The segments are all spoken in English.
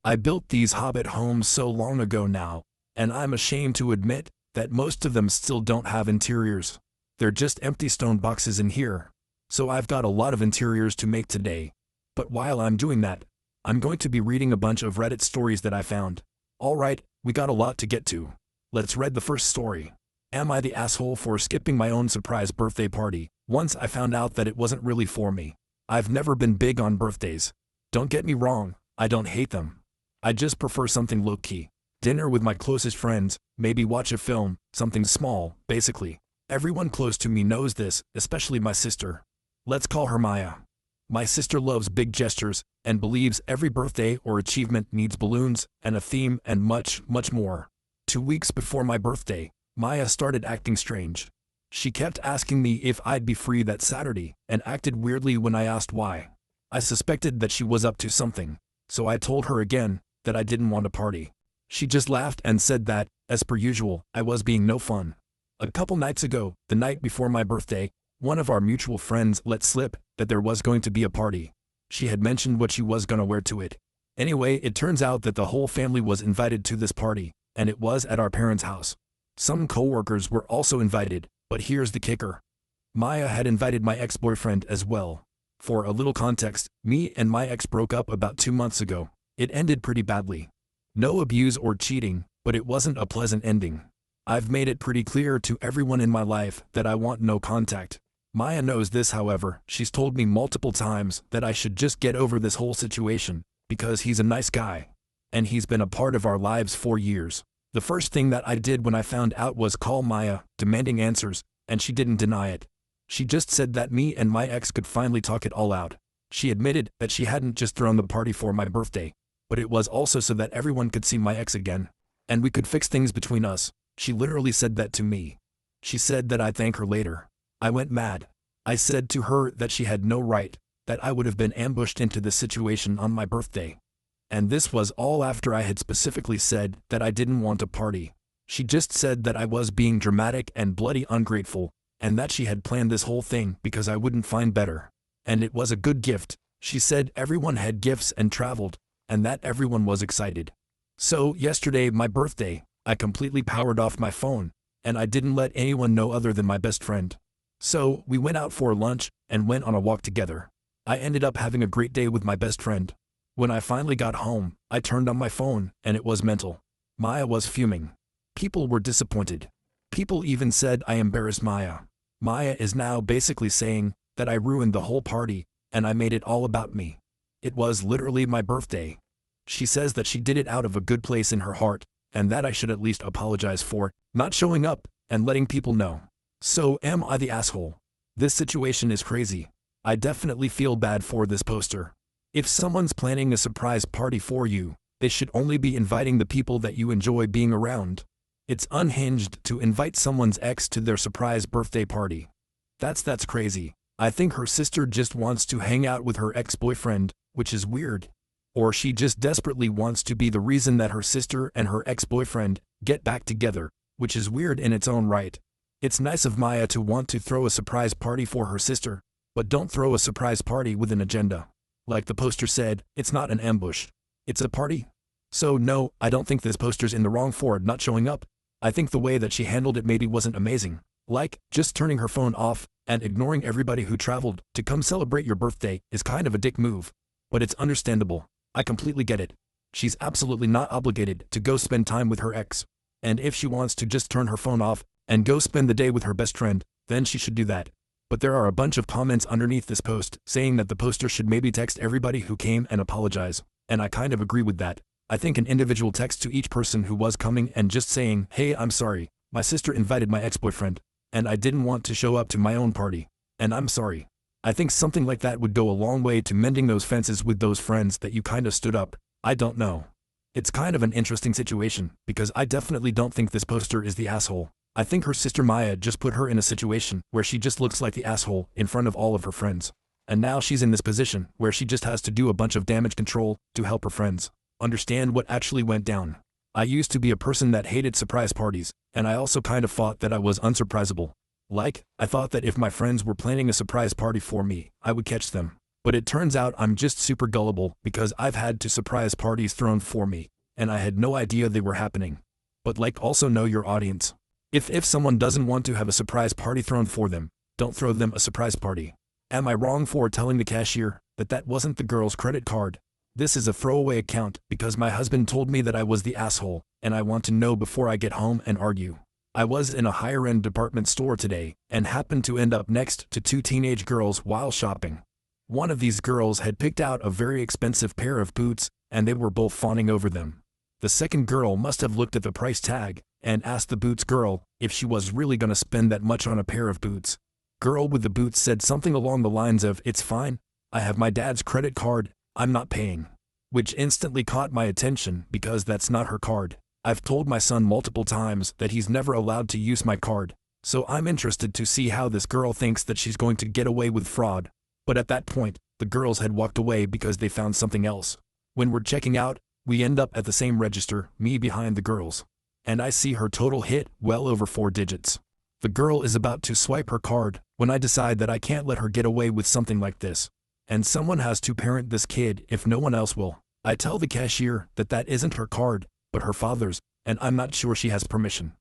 I built these hobbit homes so long ago now, and I'm ashamed to admit that most of them still don't have interiors. They're just empty stone boxes in here. So I've got a lot of interiors to make today. But while I'm doing that, I'm going to be reading a bunch of Reddit stories that I found. Alright, we got a lot to get to. Let's read the first story. Am I the asshole for skipping my own surprise birthday party once I found out that it wasn't really for me? I've never been big on birthdays. Don't get me wrong, I don't hate them. I just prefer something low-key. Dinner with my closest friends, maybe watch a film, something small, basically. Everyone close to me knows this, especially my sister. Let's call her Maya. My sister loves big gestures and believes every birthday or achievement needs balloons and a theme and much, much more. 2 weeks before my birthday, Maya started acting strange. She kept asking me if I'd be free that Saturday and acted weirdly when I asked why. I suspected that she was up to something, so I told her again that I didn't want to party. She just laughed and said that, as per usual, I was being no fun. A couple nights ago, the night before my birthday, one of our mutual friends let slip that there was going to be a party. She had mentioned what she was gonna wear to it. Anyway, it turns out that the whole family was invited to this party, and it was at our parents' house. Some coworkers were also invited, but here's the kicker. Maya had invited my ex-boyfriend as well. For a little context, me and my ex broke up about 2 months ago. It ended pretty badly. No abuse or cheating, but it wasn't a pleasant ending. I've made it pretty clear to everyone in my life that I want no contact. Maya knows this, however. She's told me multiple times that I should just get over this whole situation, because he's a nice guy. And he's been a part of our lives for years. The first thing that I did when I found out was call Maya, demanding answers, and she didn't deny it. She just said that me and my ex could finally talk it all out. She admitted that she hadn't just thrown the party for my birthday, but it was also so that everyone could see my ex again, and we could fix things between us. She literally said that to me. She said that I'd thank her later. I went mad. I said to her that she had no right, that I would have been ambushed into this situation on my birthday. And this was all after I had specifically said that I didn't want to party. She just said that I was being dramatic and bloody ungrateful, and that she had planned this whole thing because I wouldn't find better. And it was a good gift. She said everyone had gifts and traveled, and that everyone was excited. So yesterday, my birthday, I completely powered off my phone, and I didn't let anyone know other than my best friend. So we went out for lunch and went on a walk together. I ended up having a great day with my best friend. When I finally got home, I turned on my phone, and it was mental. Maya was fuming. People were disappointed. People even said I embarrassed Maya. Maya is now basically saying that I ruined the whole party, and I made it all about me. It was literally my birthday. She says that she did it out of a good place in her heart, and that I should at least apologize for not showing up and letting people know. So am I the asshole? This situation is crazy. I definitely feel bad for this poster. If someone's planning a surprise party for you, they should only be inviting the people that you enjoy being around. It's unhinged to invite someone's ex to their surprise birthday party. That's crazy. I think her sister just wants to hang out with her ex-boyfriend, which is weird. Or she just desperately wants to be the reason that her sister and her ex-boyfriend get back together, which is weird in its own right. It's nice of Maya to want to throw a surprise party for her sister, but don't throw a surprise party with an agenda. Like the poster said, it's not an ambush. It's a party. So no, I don't think this poster's in the wrong for not showing up. I think the way that she handled it maybe wasn't amazing. Like, just turning her phone off and ignoring everybody who traveled to come celebrate your birthday is kind of a dick move. But it's understandable. I completely get it. She's absolutely not obligated to go spend time with her ex. And if she wants to just turn her phone off and go spend the day with her best friend, then she should do that. But there are a bunch of comments underneath this post saying that the poster should maybe text everybody who came and apologize. And I kind of agree with that. I think an individual text to each person who was coming and just saying, hey, I'm sorry, my sister invited my ex-boyfriend, and I didn't want to show up to my own party, and I'm sorry. I think something like that would go a long way to mending those fences with those friends that you kind of stood up. I don't know. It's kind of an interesting situation, because I definitely don't think this poster is the asshole. I think her sister Maya just put her in a situation where she just looks like the asshole in front of all of her friends. And now she's in this position where she just has to do a bunch of damage control to help her friends understand what actually went down. I used to be a person that hated surprise parties, and I also kind of thought that I was unsurprisable. Like, I thought that if my friends were planning a surprise party for me, I would catch them. But it turns out I'm just super gullible because I've had to surprise parties thrown for me, and I had no idea they were happening. But like, also know your audience. If someone doesn't want to have a surprise party thrown for them, don't throw them a surprise party. Am I wrong for telling the cashier that that wasn't the girl's credit card? This is a throwaway account because my husband told me that I was the asshole, and I want to know before I get home and argue. I was in a higher-end department store today and happened to end up next to two teenage girls while shopping. One of these girls had picked out a very expensive pair of boots, and they were both fawning over them. The second girl must have looked at the price tag and asked the boots girl if she was really gonna spend that much on a pair of boots. Girl with the boots said something along the lines of, "It's fine. I have my dad's credit card. I'm not paying." Which instantly caught my attention because that's not her card. I've told my son multiple times that he's never allowed to use my card, so I'm interested to see how this girl thinks that she's going to get away with fraud. But at that point, the girls had walked away because they found something else. When we're checking out, we end up at the same register, me behind the girls. And I see her total hit well over 4 digits. The girl is about to swipe her card when I decide that I can't let her get away with something like this. And someone has to parent this kid if no one else will. I tell the cashier that that isn't her card, but her father's, and I'm not sure she has permission.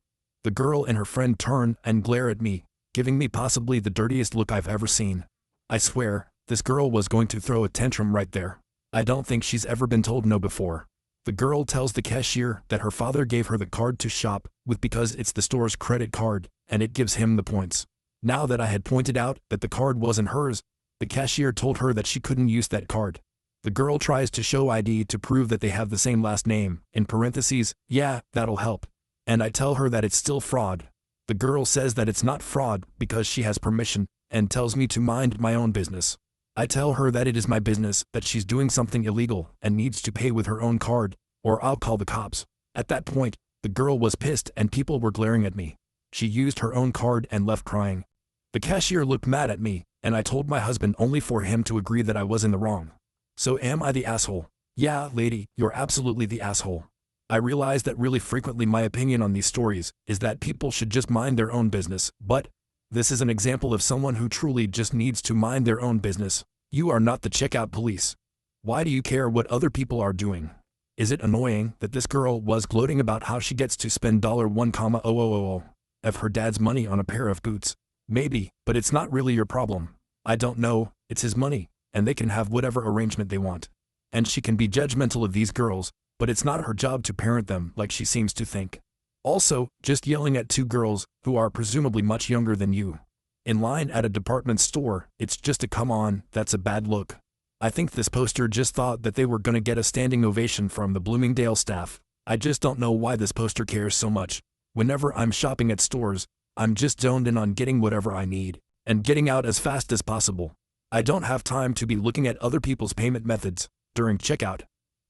The girl and her friend turn and glare at me, giving me possibly the dirtiest look I've ever seen. I swear, this girl was going to throw a tantrum right there. I don't think she's ever been told no before. The girl tells the cashier that her father gave her the card to shop with because it's the store's credit card, and it gives him the points. Now that I had pointed out that the card wasn't hers, the cashier told her that she couldn't use that card. The girl tries to show ID to prove that they have the same last name, in parentheses, yeah, that'll help. And I tell her that it's still fraud. The girl says that it's not fraud because she has permission, and tells me to mind my own business. I tell her that it is my business, that she's doing something illegal and needs to pay with her own card, or I'll call the cops. At that point, the girl was pissed and people were glaring at me. She used her own card and left crying. The cashier looked mad at me, and I told my husband only for him to agree that I was in the wrong. So am I the asshole? Yeah, lady, you're absolutely the asshole. I realize that really frequently my opinion on these stories is that people should just mind their own business, but this is an example of someone who truly just needs to mind their own business. You are not the checkout police. Why do you care what other people are doing? Is it annoying that this girl was gloating about how she gets to spend $1,000 of her dad's money on a pair of boots? Maybe, but it's not really your problem. I don't know, it's his money, and they can have whatever arrangement they want. And she can be judgmental of these girls, but it's not her job to parent them like she seems to think. Also, just yelling at two girls who are presumably much younger than you in line at a department store, it's just a come on, that's a bad look. I think this poster just thought that they were gonna get a standing ovation from the Bloomingdale staff. I just don't know why this poster cares so much. Whenever I'm shopping at stores, I'm just zoned in on getting whatever I need and getting out as fast as possible. I don't have time to be looking at other people's payment methods during checkout.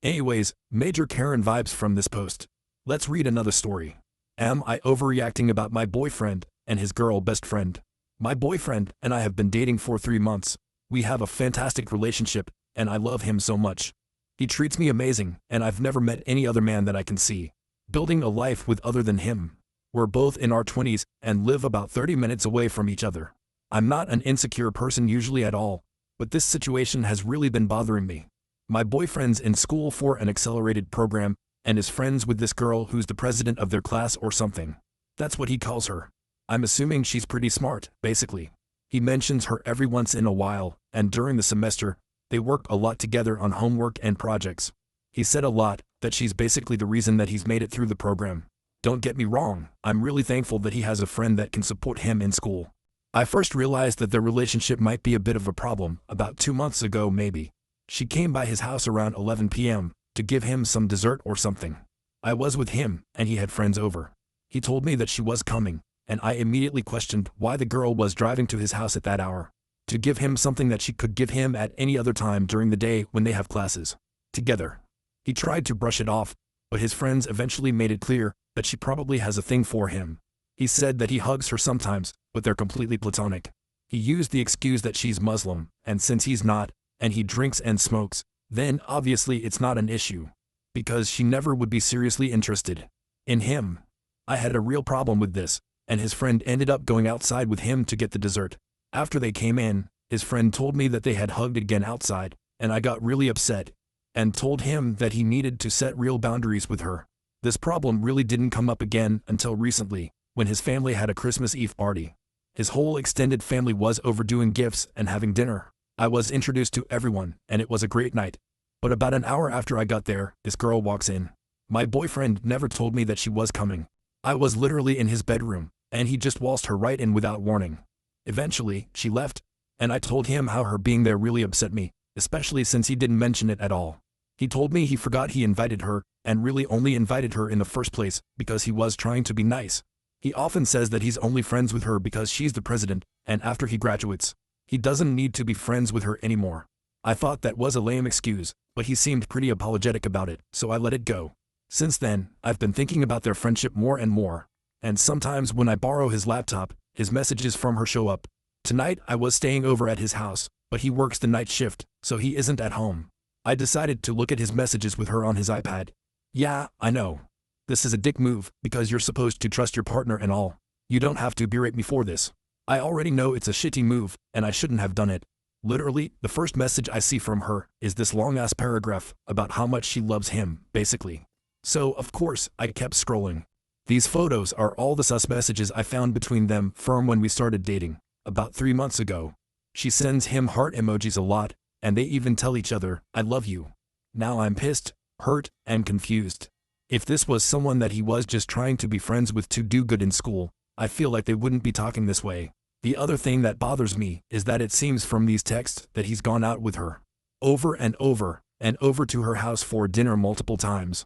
Anyways, major Karen vibes from this post. Let's read another story. Am I overreacting about my boyfriend and his girl best friend? My boyfriend and I have been dating for 3 months. We have a fantastic relationship, and I love him so much. He treats me amazing, and I've never met any other man that I can see building a life with other than him. We're both in our 20s and live about 30 minutes away from each other. I'm not an insecure person usually at all, but this situation has really been bothering me. My boyfriend's in school for an accelerated program and is friends with this girl who's the president of their class or something. That's what he calls her. I'm assuming she's pretty smart, basically. He mentions her every once in a while, and during the semester, they work a lot together on homework and projects. He said a lot that she's basically the reason that he's made it through the program. Don't get me wrong, I'm really thankful that he has a friend that can support him in school. I first realized that their relationship might be a bit of a problem about 2 months ago maybe. She came by his house around 11 p.m. to give him some dessert or something. I was with him, and he had friends over. He told me that she was coming, and I immediately questioned why the girl was driving to his house at that hour. To give him something that she could give him at any other time during the day when they have classes together. He tried to brush it off, but his friends eventually made it clear that she probably has a thing for him. He said that he hugs her sometimes, but they're completely platonic. He used the excuse that she's Muslim, and since he's not, and he drinks and smokes, then obviously it's not an issue. Because she never would be seriously interested in him. I had a real problem with this, and his friend ended up going outside with him to get the dessert. After they came in, His friend told me that they had hugged again outside, and I got really upset and told him that he needed to set real boundaries with her. This problem really didn't come up again until recently, when his family had a Christmas Eve party. His whole extended family was overdoing gifts and having dinner. I was introduced to everyone, and it was a great night. But about an hour after I got there, this girl walks in. My boyfriend never told me that she was coming. I was literally in his bedroom, and he just waltzed her right in without warning. Eventually, she left, and I told him how her being there really upset me, especially since he didn't mention it at all. He told me he forgot he invited her, and really only invited her in the first place because he was trying to be nice. He often says that he's only friends with her because she's the president, and after he graduates, he doesn't need to be friends with her anymore. I thought that was a lame excuse, but he seemed pretty apologetic about it, so I let it go. Since then, I've been thinking about their friendship more and more, and sometimes when I borrow his laptop, his messages from her show up. Tonight I was staying over at his house, but he works the night shift, so he isn't at home. I decided to look at his messages with her on his iPad. Yeah, I know. This is a dick move, because you're supposed to trust your partner and all. You don't have to berate me for this. I already know it's a shitty move, and I shouldn't have done it. Literally, the first message I see from her is this long-ass paragraph about how much she loves him, basically. So, of course, I kept scrolling. These photos are all the sus messages I found between them from when we started dating, about 3 months ago. She sends him heart emojis a lot, and they even tell each other, I love you. Now I'm pissed, hurt, and confused. If this was someone that he was just trying to be friends with to do good in school, I feel like they wouldn't be talking this way. The other thing that bothers me is that it seems from these texts that he's gone out with her. Over and over to her house for dinner multiple times.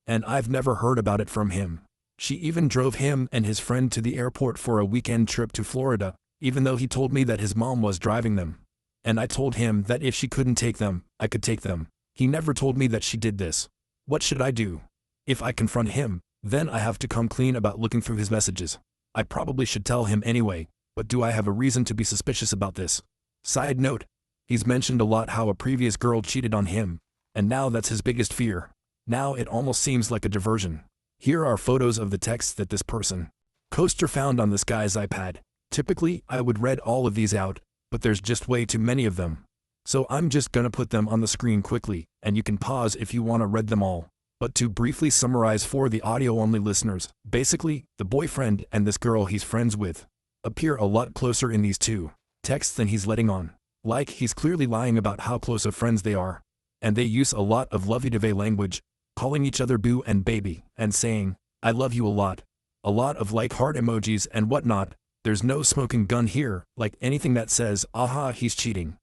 And I've never heard about it from him. She even drove him and his friend to the airport for a weekend trip to Florida, even though he told me that his mom was driving them. And I told him that if she couldn't take them, I could take them. He never told me that she did this. What should I do? If I confront him, then I have to come clean about looking through his messages. I probably should tell him anyway, but do I have a reason to be suspicious about this? Side note, he's mentioned a lot how a previous girl cheated on him, and now that's his biggest fear. Now it almost seems like a diversion. Here are photos of the texts that this person coaster found on this guy's iPad. Typically, I would read all of these out, but there's just way too many of them. So I'm just gonna put them on the screen quickly, and you can pause if you wanna read them all. But to briefly summarize for the audio-only listeners, basically, the boyfriend and this girl he's friends with appear a lot closer in these two texts than he's letting on. Like he's clearly lying about how close of friends they are. And they use a lot of lovey-dovey language, calling each other boo and baby, and saying, I love you a lot. A lot of like heart emojis and whatnot. There's no smoking gun here, like anything that says, aha, he's cheating.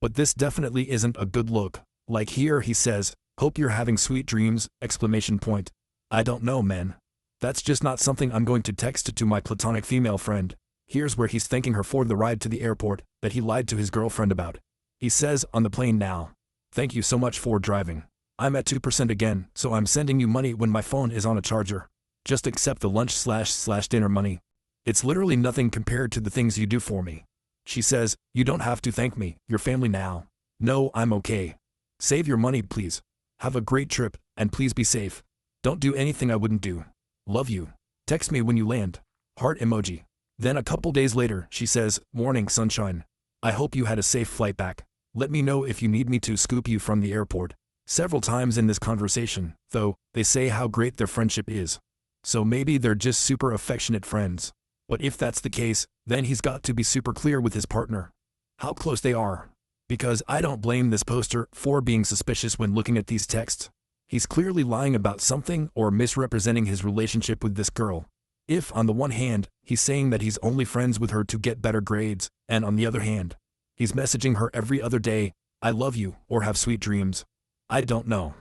But this definitely isn't a good look. Like here he says, hope you're having sweet dreams, exclamation point. I don't know, man. That's just not something I'm going to text to my platonic female friend. Here's where he's thanking her for the ride to the airport that he lied to his girlfriend about. He says on the plane now, thank you so much for driving. I'm at 2% again, so I'm sending you money when my phone is on a charger. Just accept the lunch/dinner money. It's literally nothing compared to the things you do for me. She says, you don't have to thank me, you're family now. No, I'm okay. Save your money, please. Have a great trip, and please be safe. Don't do anything I wouldn't do. Love you. Text me when you land. Heart emoji. Then a couple days later, she says, morning sunshine. I hope you had a safe flight back. Let me know if you need me to scoop you from the airport. Several times in this conversation, though, they say how great their friendship is. So maybe they're just super affectionate friends. But if that's the case, then he's got to be super clear with his partner. How close they are. Because I don't blame this poster for being suspicious when looking at these texts. He's clearly lying about something or misrepresenting his relationship with this girl. If, on the one hand, he's saying that he's only friends with her to get better grades, and on the other hand, he's messaging her every other day, I love you, or have sweet dreams. I don't know.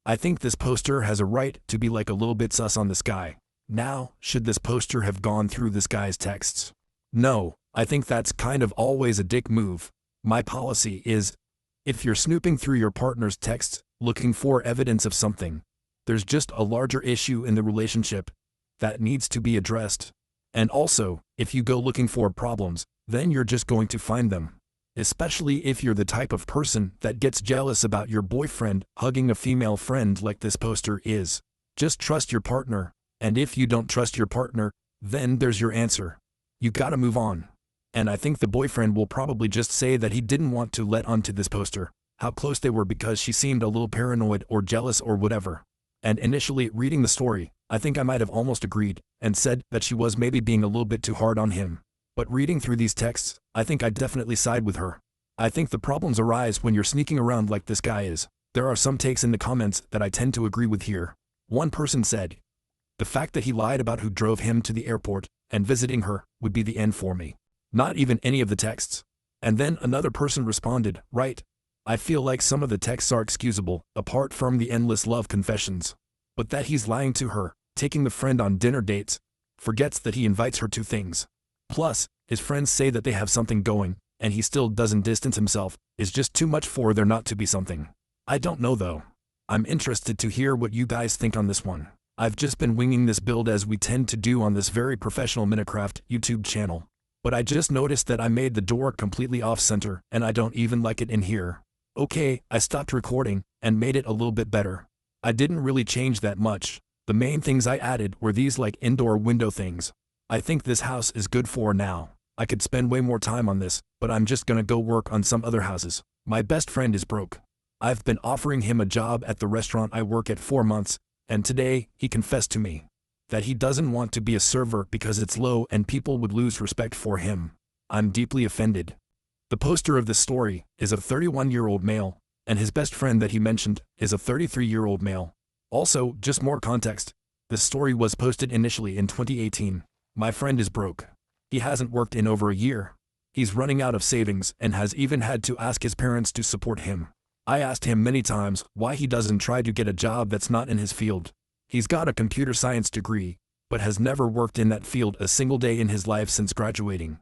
I think this poster has a right to be like a little bit sus on this guy. Now, should this poster have gone through this guy's texts? No, I think that's kind of always a dick move. My policy is, if you're snooping through your partner's texts, looking for evidence of something, there's just a larger issue in the relationship that needs to be addressed. And also, if you go looking for problems, then you're just going to find them. Especially if you're the type of person that gets jealous about your boyfriend hugging a female friend like this poster is. Just trust your partner, and if you don't trust your partner, then there's your answer. You gotta move on. And I think the boyfriend will probably just say that he didn't want to let onto this poster how close they were because she seemed a little paranoid or jealous or whatever. And initially, reading the story, I think I might have almost agreed and said that she was maybe being a little bit too hard on him. But reading through these texts, I think I definitely side with her. I think the problems arise when you're sneaking around like this guy is. There are some takes in the comments that I tend to agree with here. One person said, "The fact that he lied about who drove him to the airport and visiting her would be the end for me." Not even any of the texts. And then another person responded, "Right. I feel like some of the texts are excusable, apart from the endless love confessions. But that he's lying to her, taking the friend on dinner dates, forgets that he invites her to things. Plus, his friends say that they have something going, and he still doesn't distance himself, is just too much for there not to be something." I don't know though. I'm interested to hear what you guys think on this one. I've just been winging this build as we tend to do on this very professional Minecraft YouTube channel. But I just noticed that I made the door completely off-center, and I don't even like it in here. Okay, I stopped recording and made it a little bit better. I didn't really change that much. The main things I added were these like indoor window things. I think this house is good for now. I could spend way more time on this, but I'm just gonna go work on some other houses. My best friend is broke. I've been offering him a job at the restaurant I work at 4 months, and today he confessed to me that he doesn't want to be a server because it's low and people would lose respect for him. I'm deeply offended. The poster of this story is a 31-year-old male, and his best friend that he mentioned is a 33-year-old male. Also, just more context, this story was posted initially in 2018. My friend is broke. He hasn't worked in over a year. He's running out of savings and has even had to ask his parents to support him. I asked him many times why he doesn't try to get a job that's not in his field. He's got a computer science degree, but has never worked in that field a single day in his life since graduating.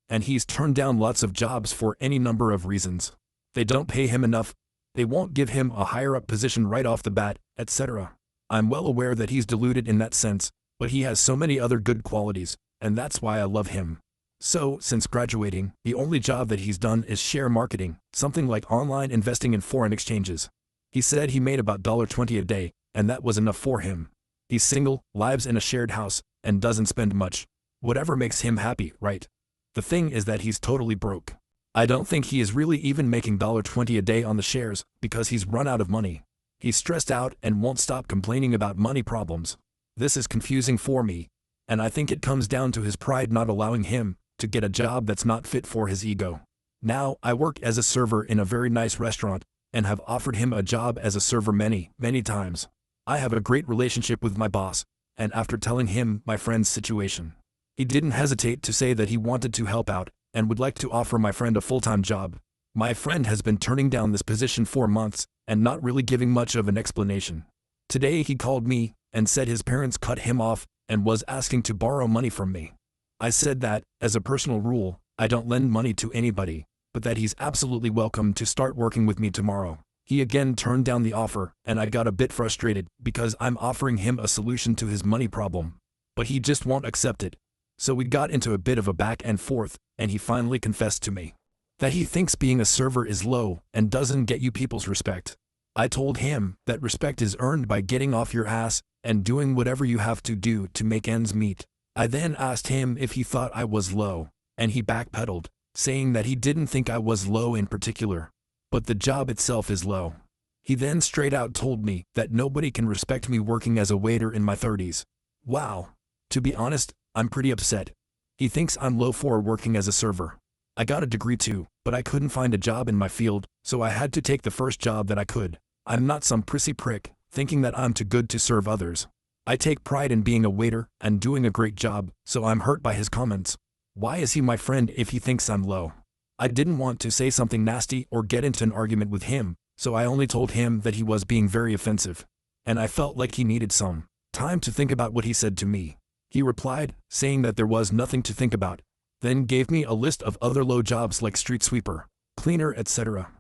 And he's turned down lots of jobs for any number of reasons. They don't pay him enough, they won't give him a higher-up position right off the bat, etc. I'm well aware that he's deluded in that sense, but he has so many other good qualities, and that's why I love him. So, since graduating, the only job that he's done is share marketing, something like online investing in foreign exchanges. He said he made about $20 a day, and that was enough for him. He's single, lives in a shared house, and doesn't spend much. Whatever makes him happy, right? The thing is that he's totally broke. I don't think he is really even making $20 a day on the shares, because he's run out of money. He's stressed out and won't stop complaining about money problems. This is confusing for me, and I think it comes down to his pride not allowing him to get a job that's not fit for his ego. Now, I work as a server in a very nice restaurant, and have offered him a job as a server many, many times. I have a great relationship with my boss, and after telling him my friend's situation, he didn't hesitate to say that he wanted to help out, and would like to offer my friend a full-time job. My friend has been turning down this position for months, and not really giving much of an explanation. Today he called me, and said his parents cut him off, and was asking to borrow money from me. I said that, as a personal rule, I don't lend money to anybody, but that he's absolutely welcome to start working with me tomorrow. He again turned down the offer, and I got a bit frustrated, because I'm offering him a solution to his money problem. But he just won't accept it. So we got into a bit of a back and forth, and he finally confessed to me that he thinks being a server is low and doesn't get you people's respect. I told him that respect is earned by getting off your ass and doing whatever you have to do to make ends meet. I then asked him if he thought I was low, and he backpedaled, saying that he didn't think I was low in particular, but the job itself is low. He then straight out told me that nobody can respect me working as a waiter in my 30s. Wow. To be honest, I'm pretty upset. He thinks I'm low for working as a server. I got a degree too, but I couldn't find a job in my field, so I had to take the first job that I could. I'm not some prissy prick, thinking that I'm too good to serve others. I take pride in being a waiter and doing a great job, so I'm hurt by his comments. Why is he my friend if he thinks I'm low? I didn't want to say something nasty or get into an argument with him, so I only told him that he was being very offensive. And I felt like he needed some time to think about what he said to me. He replied, saying that there was nothing to think about, then gave me a list of other low jobs like street sweeper, cleaner, etc.,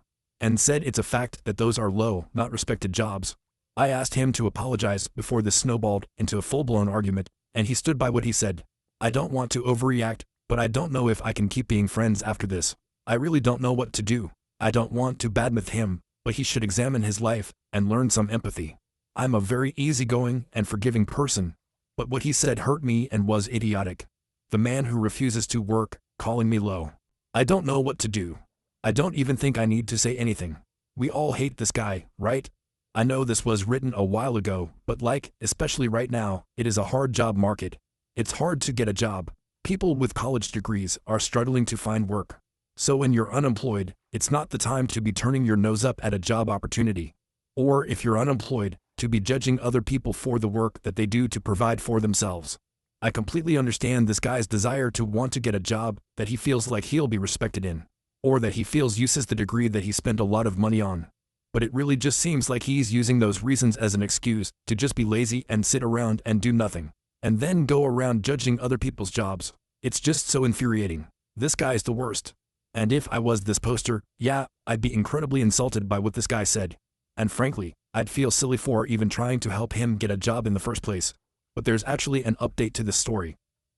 and said it's a fact that those are low, not respected jobs. I asked him to apologize before this snowballed into a full-blown argument, and he stood by what he said. I don't want to overreact, but I don't know if I can keep being friends after this. I really don't know what to do. I don't want to badmouth him, but he should examine his life and learn some empathy. I'm a very easygoing and forgiving person, but what he said hurt me and was idiotic. The man who refuses to work calling me low. I don't know what to do. I don't even think I need to say anything. We all hate this guy, right? I know this was written a while ago, but especially right now, it is a hard job market. It's hard to get a job. People with college degrees are struggling to find work. So when you're unemployed, it's not the time to be turning your nose up at a job opportunity. Or if you're unemployed, to be judging other people for the work that they do to provide for themselves. I completely understand this guy's desire to want to get a job that he feels like he'll be respected in, or that he feels uses the degree that he spent a lot of money on. But it really just seems like he's using those reasons as an excuse to just be lazy and sit around and do nothing, and then go around judging other people's jobs. It's just so infuriating. This guy's the worst. And if I was this poster, yeah, I'd be incredibly insulted by what this guy said. And frankly, I'd feel silly for even trying to help him get a job in the first place. But there's actually an update to this story.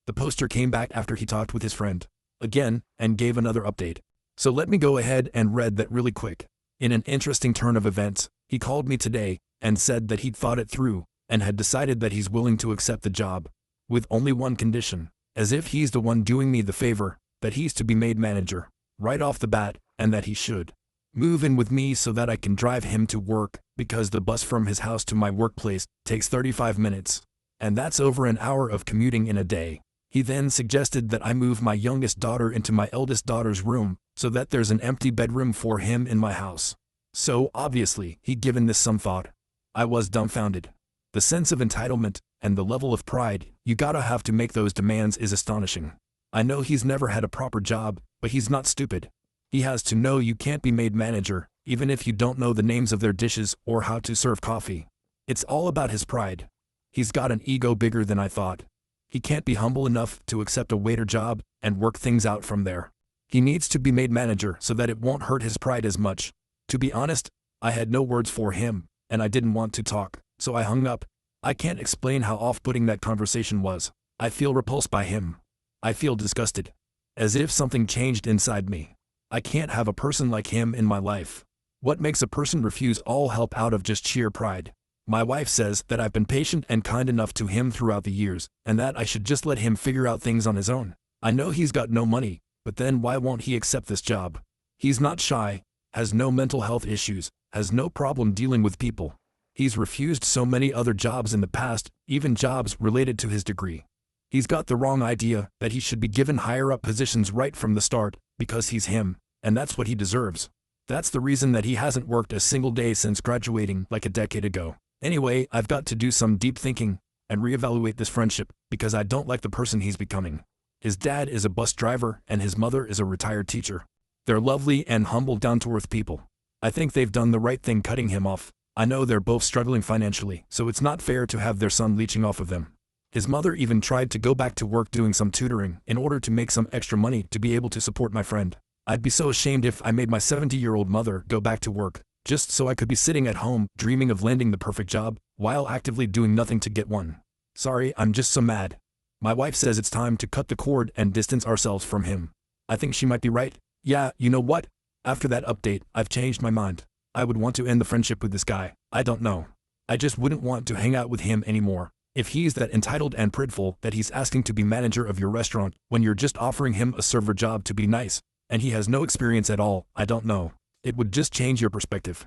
The poster came back after he talked with his friend again and gave another update. So let me go ahead and read that really quick. In an interesting turn of events, he called me today and said that he'd thought it through and had decided that he's willing to accept the job, with only one condition, as if he's the one doing me the favor, that he's to be made manager, right off the bat, and that he should move in with me so that I can drive him to work, because the bus from his house to my workplace takes 35 minutes, and that's over an hour of commuting in a day. He then suggested that I move my youngest daughter into my eldest daughter's room, so that there's an empty bedroom for him in my house. So obviously, he'd given this some thought. I was dumbfounded. The sense of entitlement and the level of pride you gotta have to make those demands is astonishing. I know he's never had a proper job, but he's not stupid. He has to know you can't be made manager, even if you don't know the names of their dishes or how to serve coffee. It's all about his pride. He's got an ego bigger than I thought. He can't be humble enough to accept a waiter job and work things out from there. He needs to be made manager so that it won't hurt his pride as much. To be honest, I had no words for him, and I didn't want to talk, so I hung up. I can't explain how off-putting that conversation was. I feel repulsed by him. I feel disgusted. As if something changed inside me. I can't have a person like him in my life. What makes a person refuse all help out of just sheer pride? My wife says that I've been patient and kind enough to him throughout the years, and that I should just let him figure out things on his own. I know he's got no money, but then why won't he accept this job? He's not shy, has no mental health issues, has no problem dealing with people. He's refused so many other jobs in the past, even jobs related to his degree. He's got the wrong idea that he should be given higher up positions right from the start, because he's him, and that's what he deserves. That's the reason that he hasn't worked a single day since graduating like a decade ago. Anyway, I've got to do some deep thinking and reevaluate this friendship because I don't like the person he's becoming. His dad is a bus driver and his mother is a retired teacher. They're lovely and humble, down-to-earth people. I think they've done the right thing cutting him off. I know they're both struggling financially, so it's not fair to have their son leeching off of them. His mother even tried to go back to work doing some tutoring in order to make some extra money to be able to support my friend. I'd be so ashamed if I made my 70-year-old mother go back to work, just so I could be sitting at home dreaming of landing the perfect job, while actively doing nothing to get one. Sorry, I'm just so mad. My wife says it's time to cut the cord and distance ourselves from him. I think she might be right. Yeah, you know what? After that update, I've changed my mind. I would want to end the friendship with this guy. I don't know. I just wouldn't want to hang out with him anymore. If he's that entitled and prideful that he's asking to be manager of your restaurant when you're just offering him a server job to be nice, and he has no experience at all, I don't know. It would just change your perspective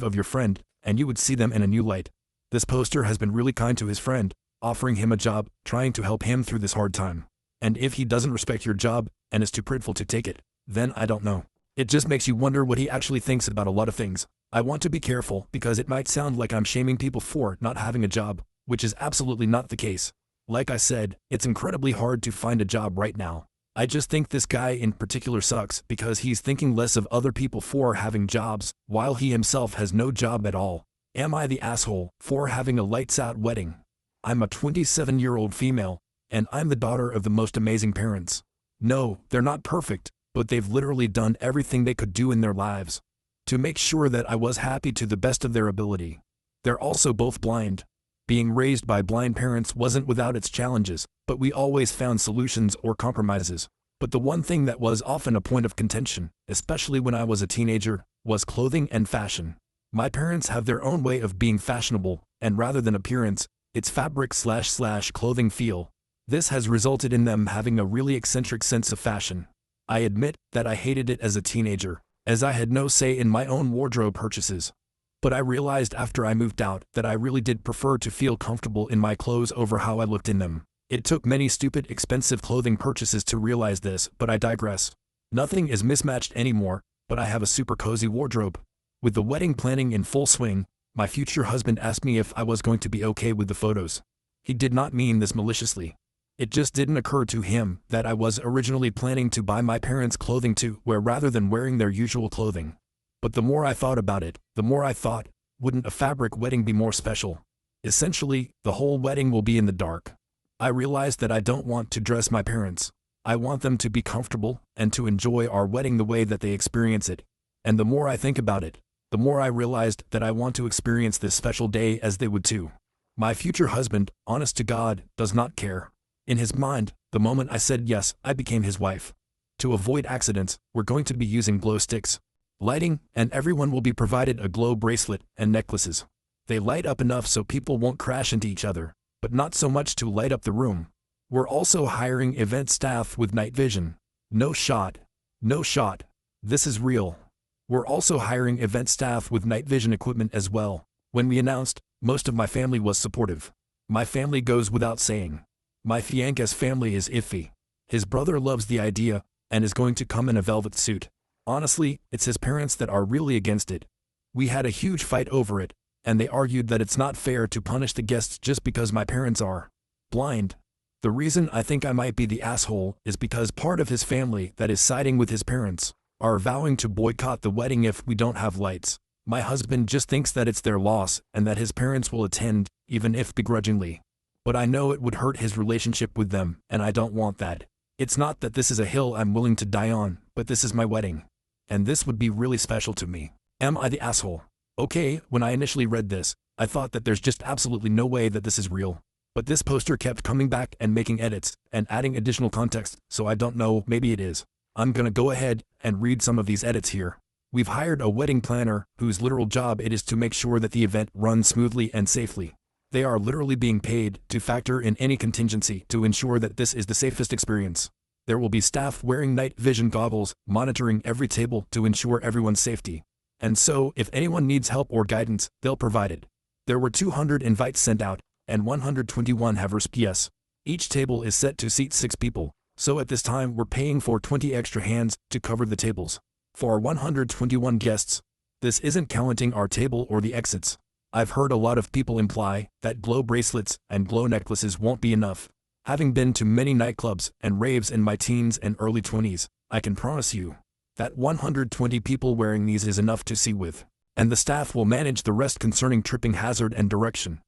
of your friend, and you would see them in a new light. This poster has been really kind to his friend, offering him a job, trying to help him through this hard time. And if he doesn't respect your job and is too prideful to take it, then I don't know. It just makes you wonder what he actually thinks about a lot of things. I want to be careful because it might sound like I'm shaming people for not having a job, which is absolutely not the case. Like I said, it's incredibly hard to find a job right now. I just think this guy in particular sucks because he's thinking less of other people for having jobs, while he himself has no job at all. Am I the asshole for having a lights-out wedding? I'm a 27-year-old female, and I'm the daughter of the most amazing parents. No, they're not perfect, but they've literally done everything they could do in their lives to make sure that I was happy to the best of their ability. They're also both blind. Being raised by blind parents wasn't without its challenges, but we always found solutions or compromises. But the one thing that was often a point of contention, especially when I was a teenager, was clothing and fashion. My parents have their own way of being fashionable, and rather than appearance, it's fabric /clothing feel. This has resulted in them having a really eccentric sense of fashion. I admit that I hated it as a teenager, as I had no say in my own wardrobe purchases. But I realized after I moved out that I really did prefer to feel comfortable in my clothes over how I looked in them. It took many stupid, expensive clothing purchases to realize this, but I digress. Nothing is mismatched anymore, but I have a super cozy wardrobe. With the wedding planning in full swing, my future husband asked me if I was going to be okay with the photos. He did not mean this maliciously. It just didn't occur to him that I was originally planning to buy my parents clothing to wear rather than wearing their usual clothing. But the more I thought about it, the more I thought, wouldn't a fabric wedding be more special? Essentially, the whole wedding will be in the dark. I realized that I don't want to dress my parents. I want them to be comfortable and to enjoy our wedding the way that they experience it. And the more I think about it, the more I realized that I want to experience this special day as they would too. My future husband, honest to God, does not care. In his mind, the moment I said yes, I became his wife. To avoid accidents, we're going to be using glow sticks, lighting, and everyone will be provided a glow bracelet and necklaces. They light up enough so people won't crash into each other, but not so much to light up the room. We're also hiring event staff with night vision. No shot. No shot. This is real. We're also hiring event staff with night vision equipment as well. When we announced, most of my family was supportive. My family goes without saying. My fiance's family is iffy. His brother loves the idea and is going to come in a velvet suit. Honestly, it's his parents that are really against it. We had a huge fight over it, and they argued that it's not fair to punish the guests just because my parents are blind. The reason I think I might be the asshole is because part of his family that is siding with his parents are vowing to boycott the wedding if we don't have lights. My husband just thinks that it's their loss and that his parents will attend, even if begrudgingly. But I know it would hurt his relationship with them, and I don't want that. It's not that this is a hill I'm willing to die on, but this is my wedding. And this would be really special to me. Am I the asshole? Okay, when I initially read this, I thought that there's just absolutely no way that this is real. But this poster kept coming back and making edits and adding additional context, so I don't know, maybe it is. I'm gonna go ahead and read some of these edits here. We've hired a wedding planner whose literal job it is to make sure that the event runs smoothly and safely. They are literally being paid to factor in any contingency to ensure that this is the safest experience. There will be staff wearing night vision goggles, monitoring every table to ensure everyone's safety. And so, if anyone needs help or guidance, they'll provide it. There were 200 invites sent out, and 121 have RSVPs. Each table is set to seat 6 people, so at this time we're paying for 20 extra hands to cover the tables. For 121 guests. This isn't counting our table or the exits. I've heard a lot of people imply that glow bracelets and glow necklaces won't be enough. Having been to many nightclubs and raves in my teens and early 20s, I can promise you that 120 people wearing these is enough to see with, and the staff will manage the rest concerning tripping hazard and direction.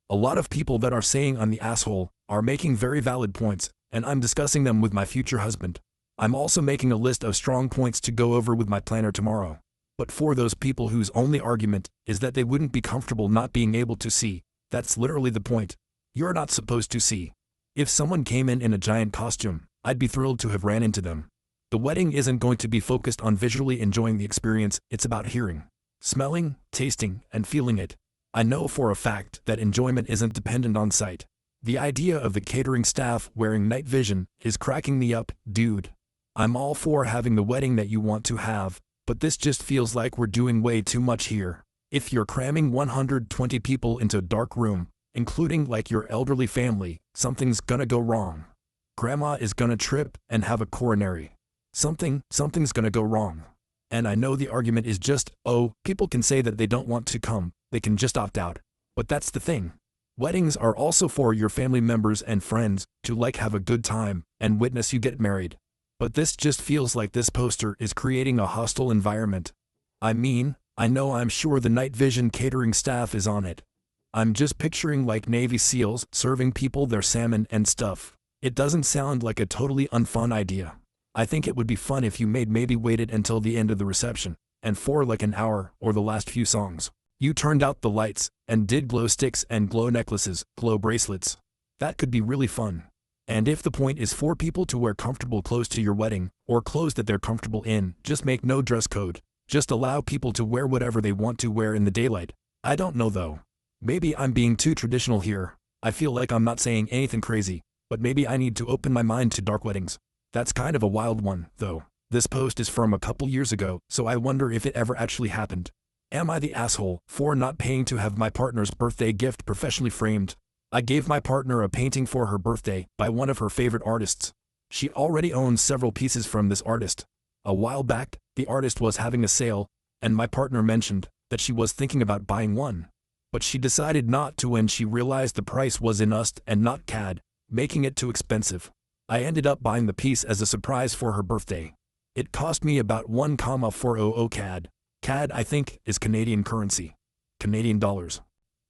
A lot of people that are saying I'm the asshole are making very valid points, and I'm discussing them with my future husband. I'm also making a list of strong points to go over with my planner tomorrow. But for those people whose only argument is that they wouldn't be comfortable not being able to see, that's literally the point. You're not supposed to see. If someone came in a giant costume, I'd be thrilled to have ran into them. The wedding isn't going to be focused on visually enjoying the experience, it's about hearing, smelling, tasting, and feeling it. I know for a fact that enjoyment isn't dependent on sight. The idea of the catering staff wearing night vision is cracking me up, dude. I'm all for having the wedding that you want to have, but this just feels like we're doing way too much here. If you're cramming 120 people into a dark room, including like your elderly family, something's gonna go wrong. Grandma is gonna trip and have a coronary. Something's gonna go wrong. And I know the argument is just, oh, people can say that they don't want to come, they can just opt out. But that's the thing. Weddings are also for your family members and friends to like have a good time and witness you get married. But this just feels like this poster is creating a hostile environment. I mean, I'm sure the night vision catering staff is on it. I'm just picturing like Navy SEALs serving people their salmon and stuff. It doesn't sound like a totally unfun idea. I think it would be fun if you maybe waited until the end of the reception, and for like an hour or the last few songs, you turned out the lights and did glow sticks and glow necklaces, glow bracelets. That could be really fun. And if the point is for people to wear comfortable clothes to your wedding, or clothes that they're comfortable in, just make no dress code. Just allow people to wear whatever they want to wear in the daylight. I don't know though. Maybe I'm being too traditional here. I feel like I'm not saying anything crazy, But maybe I need to open my mind to dark weddings. That's kind of a wild one, though. This post is from a couple years ago, so I wonder if it ever actually happened. Am I the asshole for not paying to have my partner's birthday gift professionally framed? I gave my partner a painting for her birthday by one of her favorite artists. She already owns several pieces from this artist. A while back, the artist was having a sale, and my partner mentioned that she was thinking about buying one. But she decided not to when she realized the price was in USD and not CAD, making it too expensive. I ended up buying the piece as a surprise for her birthday. It cost me about 1,400 CAD. CAD, I think, is Canadian currency. Canadian dollars.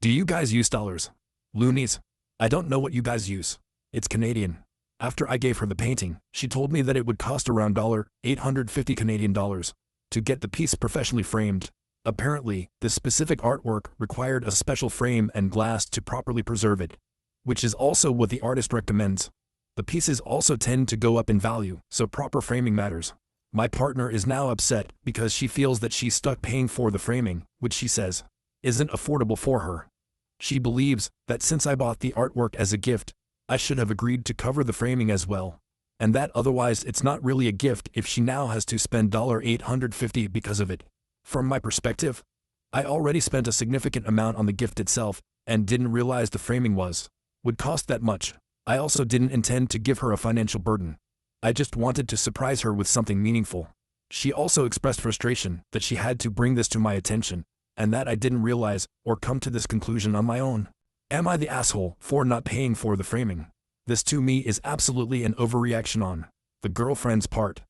Do you guys use dollars? Loonies? I don't know what you guys use. It's Canadian. After I gave her the painting, she told me that it would cost around $850 Canadian dollars to get the piece professionally framed. Apparently, this specific artwork required a special frame and glass to properly preserve it, which is also what the artist recommends. The pieces also tend to go up in value, so proper framing matters. My partner is now upset because she feels that she's stuck paying for the framing, which she says isn't affordable for her. She believes that since I bought the artwork as a gift, I should have agreed to cover the framing as well, and that otherwise it's not really a gift if she now has to spend $850 because of it. From my perspective, I already spent a significant amount on the gift itself and didn't realize the framing would cost that much. I also didn't intend to give her a financial burden. I just wanted to surprise her with something meaningful. She also expressed frustration that she had to bring this to my attention, and that I didn't realize or come to this conclusion on my own. Am I the asshole for not paying for the framing? This to me is absolutely an overreaction on the girlfriend's part.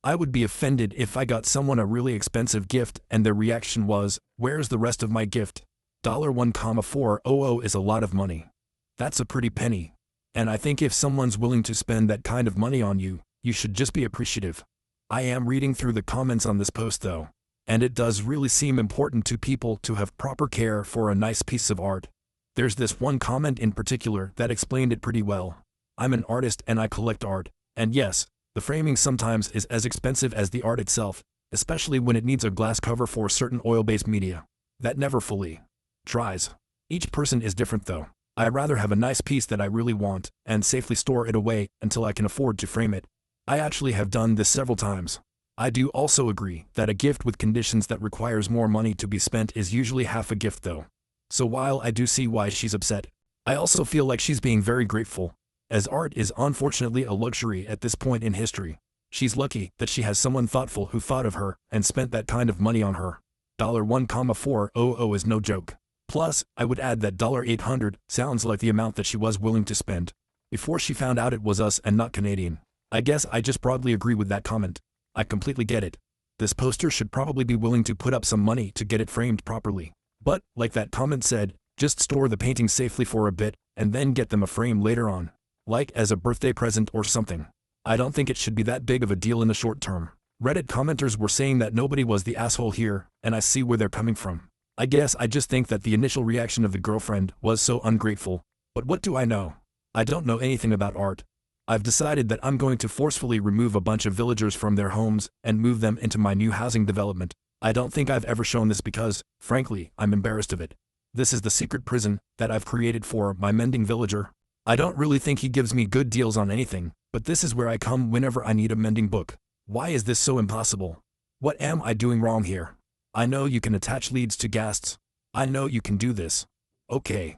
I would be offended if I got someone a really expensive gift and their reaction was, "Where's the rest of my gift?" $1,400 is a lot of money. That's a pretty penny. And I think if someone's willing to spend that kind of money on you, you should just be appreciative. I am reading through the comments on this post though, and it does really seem important to people to have proper care for a nice piece of art. There's this one comment in particular that explained it pretty well. I'm an artist and I collect art, and yes, the framing sometimes is as expensive as the art itself, especially when it needs a glass cover for certain oil-based media. That never fully tries. Each person is different though. I'd rather have a nice piece that I really want and safely store it away until I can afford to frame it. I actually have done this several times. I do also agree that a gift with conditions that requires more money to be spent is usually half a gift though. So while I do see why she's upset, I also feel like she's being very grateful, as art is unfortunately a luxury at this point in history. She's lucky that she has someone thoughtful who thought of her and spent that kind of money on her. $1,400 is no joke. Plus, I would add that $800 sounds like the amount that she was willing to spend before she found out it was us and not Canadian. I guess I just broadly agree with that comment. I completely get it. This poster should probably be willing to put up some money to get it framed properly. But, like that comment said, just store the painting safely for a bit and then get them a frame later on, like as a birthday present or something. I don't think it should be that big of a deal in the short term. Reddit commenters were saying that nobody was the asshole here, and I see where they're coming from. I guess I just think that the initial reaction of the girlfriend was so ungrateful. But what do I know? I don't know anything about art. I've decided that I'm going to forcefully remove a bunch of villagers from their homes and move them into my new housing development. I don't think I've ever shown this because, frankly, I'm embarrassed of it. This is the secret prison that I've created for my mending villager. I don't really think he gives me good deals on anything, but this is where I come whenever I need a mending book. Why is this so impossible? What am I doing wrong here? I know you can attach leads to ghasts. I know you can do this. Okay,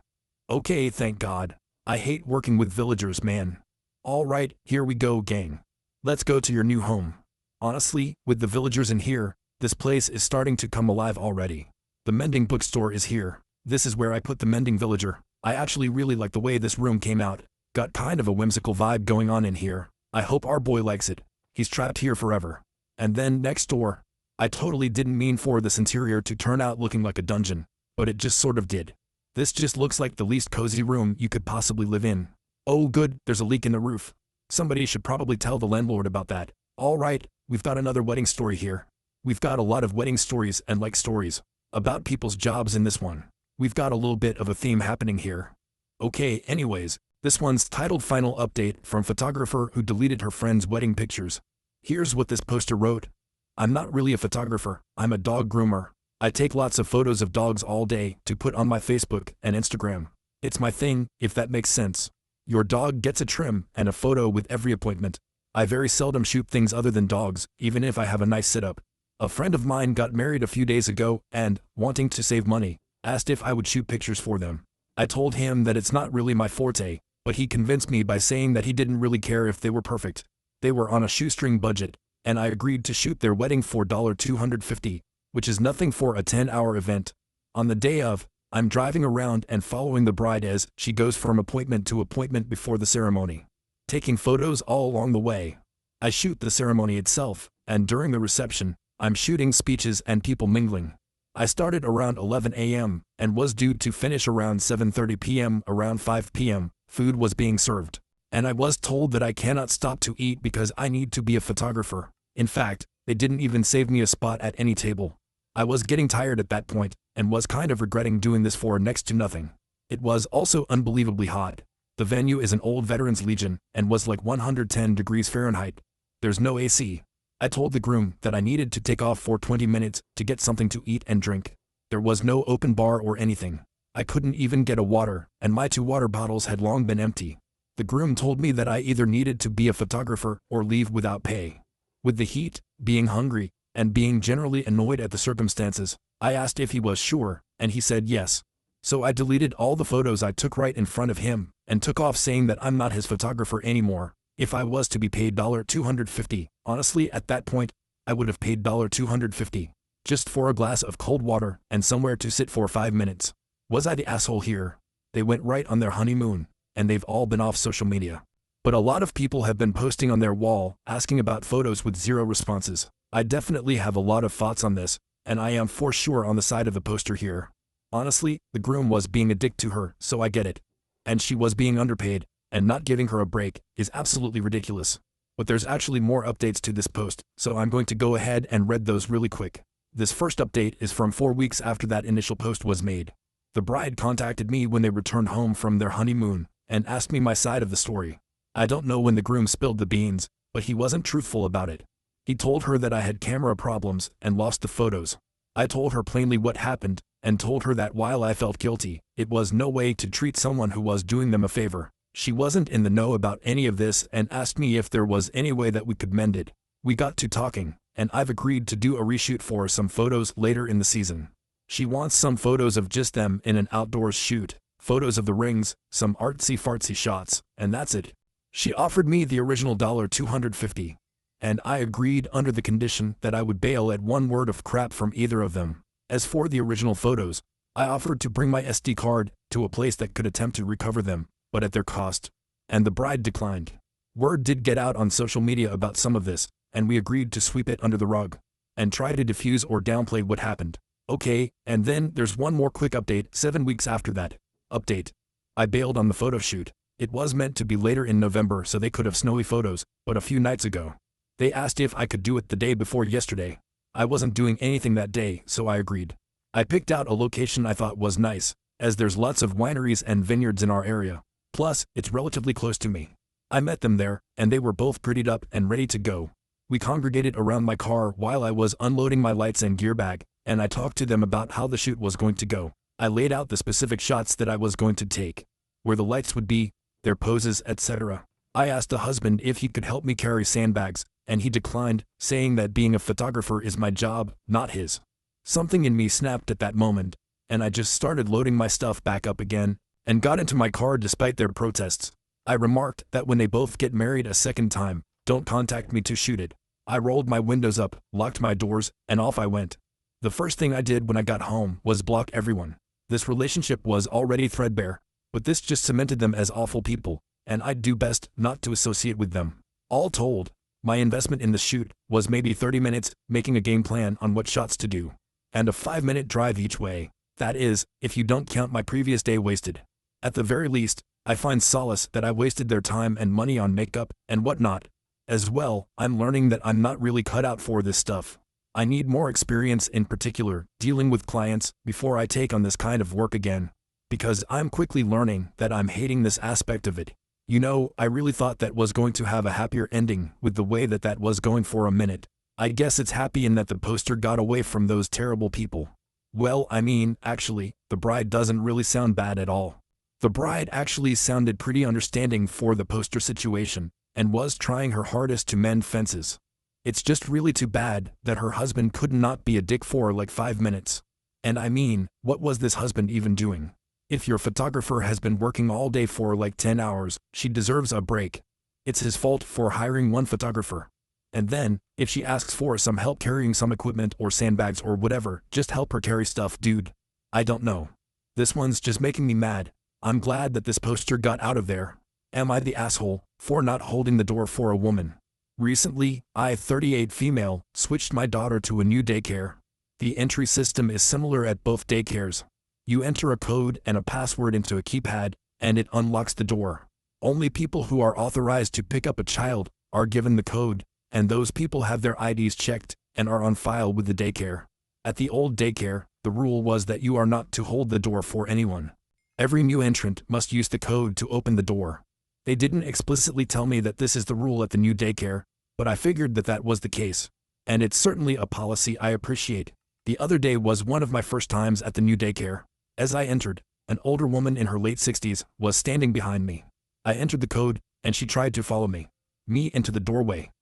thank God. I hate working with villagers, man. Alright, here we go, gang. Let's go to your new home. Honestly, with the villagers in here, this place is starting to come alive already. The mending bookstore is here. This is where I put the mending villager. I actually really like the way this room came out. Got kind of a whimsical vibe going on in here. I hope our boy likes it. He's trapped here forever. And then next door. I totally didn't mean for this interior to turn out looking like a dungeon, but it just sort of did. This just looks like the least cozy room you could possibly live in. Oh good, there's a leak in the roof. Somebody should probably tell the landlord about that. Alright, we've got another wedding story here. We've got a lot of wedding stories and like stories about people's jobs in this one. We've got a little bit of a theme happening here. Okay, anyways, this one's titled Final Update from photographer who deleted her friend's wedding pictures. Here's what this poster wrote. I'm not really a photographer, I'm a dog groomer. I take lots of photos of dogs all day to put on my Facebook and Instagram. It's my thing, if that makes sense. Your dog gets a trim and a photo with every appointment. I very seldom shoot things other than dogs, even if I have a nice sit-up. A friend of mine got married a few days ago and, wanting to save money, asked if I would shoot pictures for them. I told him that it's not really my forte, but he convinced me by saying that he didn't really care if they were perfect. They were on a shoestring budget, and I agreed to shoot their wedding for $250, which is nothing for a 10-hour event. On the day of, I'm driving around and following the bride as she goes from appointment to appointment before the ceremony, taking photos all along the way. I shoot the ceremony itself, and during the reception, I'm shooting speeches and people mingling. I started around 11 a.m. and was due to finish around 7:30 p.m. Around 5 p.m., food was being served, and I was told that I cannot stop to eat because I need to be a photographer. In fact, they didn't even save me a spot at any table. I was getting tired at that point, and was kind of regretting doing this for next to nothing. It was also unbelievably hot. The venue is an old Veterans Legion, and was like 110 degrees Fahrenheit. There's no AC. I told the groom that I needed to take off for 20 minutes to get something to eat and drink. There was no open bar or anything. I couldn't even get a water, and my 2 water bottles had long been empty. The groom told me that I either needed to be a photographer or leave without pay. With the heat, being hungry, and being generally annoyed at the circumstances, I asked if he was sure, and he said yes. So I deleted all the photos I took right in front of him, and took off saying that I'm not his photographer anymore. If I was to be paid $250, honestly at that point, I would have paid $250, just for a glass of cold water and somewhere to sit for 5 minutes. Was I the asshole here? They went right on their honeymoon, and they've all been off social media. But a lot of people have been posting on their wall, asking about photos with 0 responses. I definitely have a lot of thoughts on this, and I am for sure on the side of the poster here. Honestly, the groom was being a dick to her, so I get it. And she was being underpaid, and not giving her a break is absolutely ridiculous. But there's actually more updates to this post, so I'm going to go ahead and read those really quick. This first update is from 4 weeks after that initial post was made. The bride contacted me when they returned home from their honeymoon, and asked me my side of the story. I don't know when the groom spilled the beans, but he wasn't truthful about it. He told her that I had camera problems and lost the photos. I told her plainly what happened, and told her that while I felt guilty, it was no way to treat someone who was doing them a favor. She wasn't in the know about any of this and asked me if there was any way that we could mend it. We got to talking, and I've agreed to do a reshoot for some photos later in the season. She wants some photos of just them in an outdoors shoot, photos of the rings, some artsy-fartsy shots, and that's it. She offered me the original $250, and I agreed under the condition that I would bail at one word of crap from either of them. As for the original photos, I offered to bring my SD card to a place that could attempt to recover them, but at their cost, and the bride declined. Word did get out on social media about some of this, and we agreed to sweep it under the rug, and try to diffuse or downplay what happened. Okay, and then there's one more quick update 7 weeks after that. Update. I bailed on the photo shoot. It was meant to be later in November so they could have snowy photos, but a few nights ago. They asked if I could do it the day before yesterday. I wasn't doing anything that day, so I agreed. I picked out a location I thought was nice, as there's lots of wineries and vineyards in our area. Plus, it's relatively close to me. I met them there, and they were both prettied up and ready to go. We congregated around my car while I was unloading my lights and gear bag, and I talked to them about how the shoot was going to go. I laid out the specific shots that I was going to take, where the lights would be, their poses, etc. I asked the husband if he could help me carry sandbags, and he declined, saying that being a photographer is my job, not his. Something in me snapped at that moment, and I just started loading my stuff back up again, and got into my car despite their protests. I remarked that when they both get married a second time, don't contact me to shoot it. I rolled my windows up, locked my doors, and off I went. The first thing I did when I got home was block everyone. This relationship was already threadbare, but this just cemented them as awful people, and I'd do best not to associate with them. All told, my investment in the shoot was maybe 30 minutes making a game plan on what shots to do, and a 5-minute drive each way. That is, if you don't count my previous day wasted. At the very least, I find solace that I wasted their time and money on makeup and whatnot. As well, I'm learning that I'm not really cut out for this stuff. I need more experience, in particular, dealing with clients before I take on this kind of work again. Because I'm quickly learning that I'm hating this aspect of it. You know, I really thought that was going to have a happier ending with the way that that was going for a minute. I guess it's happy in that the poster got away from those terrible people. Well, I mean, actually, the bride doesn't really sound bad at all. The bride actually sounded pretty understanding for the poster situation, and was trying her hardest to mend fences. It's just really too bad that her husband could not be a dick for like 5 minutes. And I mean, what was this husband even doing? If your photographer has been working all day for like 10 hours, she deserves a break. It's his fault for hiring one photographer. And then, if she asks for some help carrying some equipment or sandbags or whatever, just help her carry stuff, dude. I don't know. This one's just making me mad. I'm glad that this poster got out of there. Am I the asshole for not holding the door for a woman? Recently, I, 38 female, switched my daughter to a new daycare. The entry system is similar at both daycares. You enter a code and a password into a keypad, and it unlocks the door. Only people who are authorized to pick up a child are given the code, and those people have their IDs checked and are on file with the daycare. At the old daycare, the rule was that you are not to hold the door for anyone. Every new entrant must use the code to open the door. They didn't explicitly tell me that this is the rule at the new daycare, but I figured that that was the case. And it's certainly a policy I appreciate. The other day was one of my first times at the new daycare. As I entered, an older woman in her late 60s was standing behind me. I entered the code, and she tried to follow me into the doorway.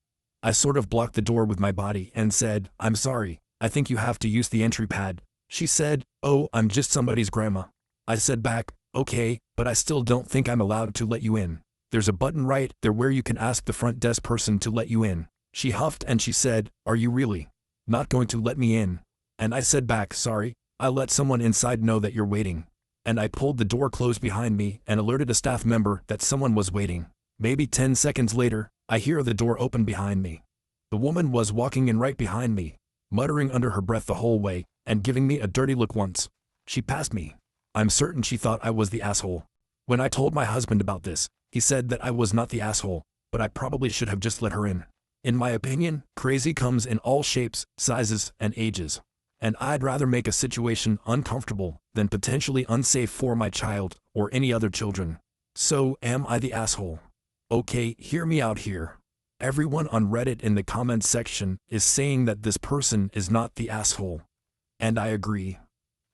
I sort of blocked the door with my body and said, "I'm sorry, I think you have to use the entry pad." She said, "Oh, I'm just somebody's grandma." I said back, "Okay, but I still don't think I'm allowed to let you in. There's a button right there where you can ask the front desk person to let you in." She huffed and she said, "Are you really not going to let me in?" And I said back, "Sorry, I'll let someone inside know that you're waiting." And I pulled the door closed behind me and alerted a staff member that someone was waiting. Maybe 10 seconds later, I hear the door open behind me. The woman was walking in right behind me, muttering under her breath the whole way, and giving me a dirty look once. She passed me. I'm certain she thought I was the asshole. When I told my husband about this, he said that I was not the asshole, but I probably should have just let her in. In my opinion, crazy comes in all shapes, sizes, and ages. And I'd rather make a situation uncomfortable than potentially unsafe for my child or any other children. So, am I the asshole? Okay, hear me out here. Everyone on Reddit in the comments section is saying that this person is not the asshole. And I agree.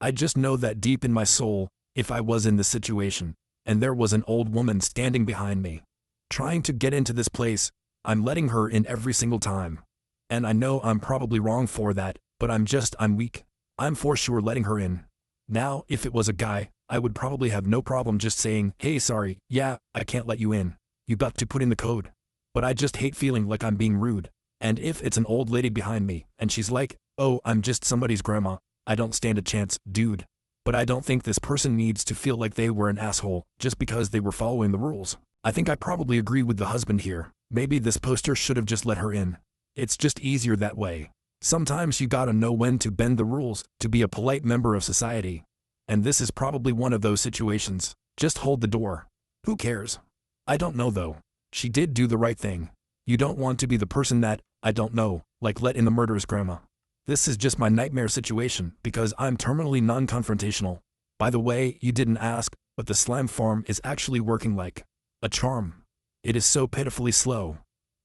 I just know that deep in my soul, if I was in this situation, and there was an old woman standing behind me, trying to get into this place, I'm letting her in every single time. And I know I'm probably wrong for that, but I'm weak. I'm for sure letting her in. Now, if it was a guy, I would probably have no problem just saying, "Hey, sorry, yeah, I can't let you in. You got to put in the code." But I just hate feeling like I'm being rude. And if it's an old lady behind me, and she's like, "Oh, I'm just somebody's grandma," I don't stand a chance, dude. But I don't think this person needs to feel like they were an asshole just because they were following the rules. I think I probably agree with the husband here. Maybe this poster should have just let her in. It's just easier that way. Sometimes you gotta know when to bend the rules to be a polite member of society. And this is probably one of those situations. Just hold the door. Who cares? I don't know though. She did do the right thing. You don't want to be the person that, I don't know, like let in the murderous grandma. This is just my nightmare situation because I'm terminally non-confrontational. By the way, you didn't ask, but the slime farm is actually working like a charm. It is so pitifully slow.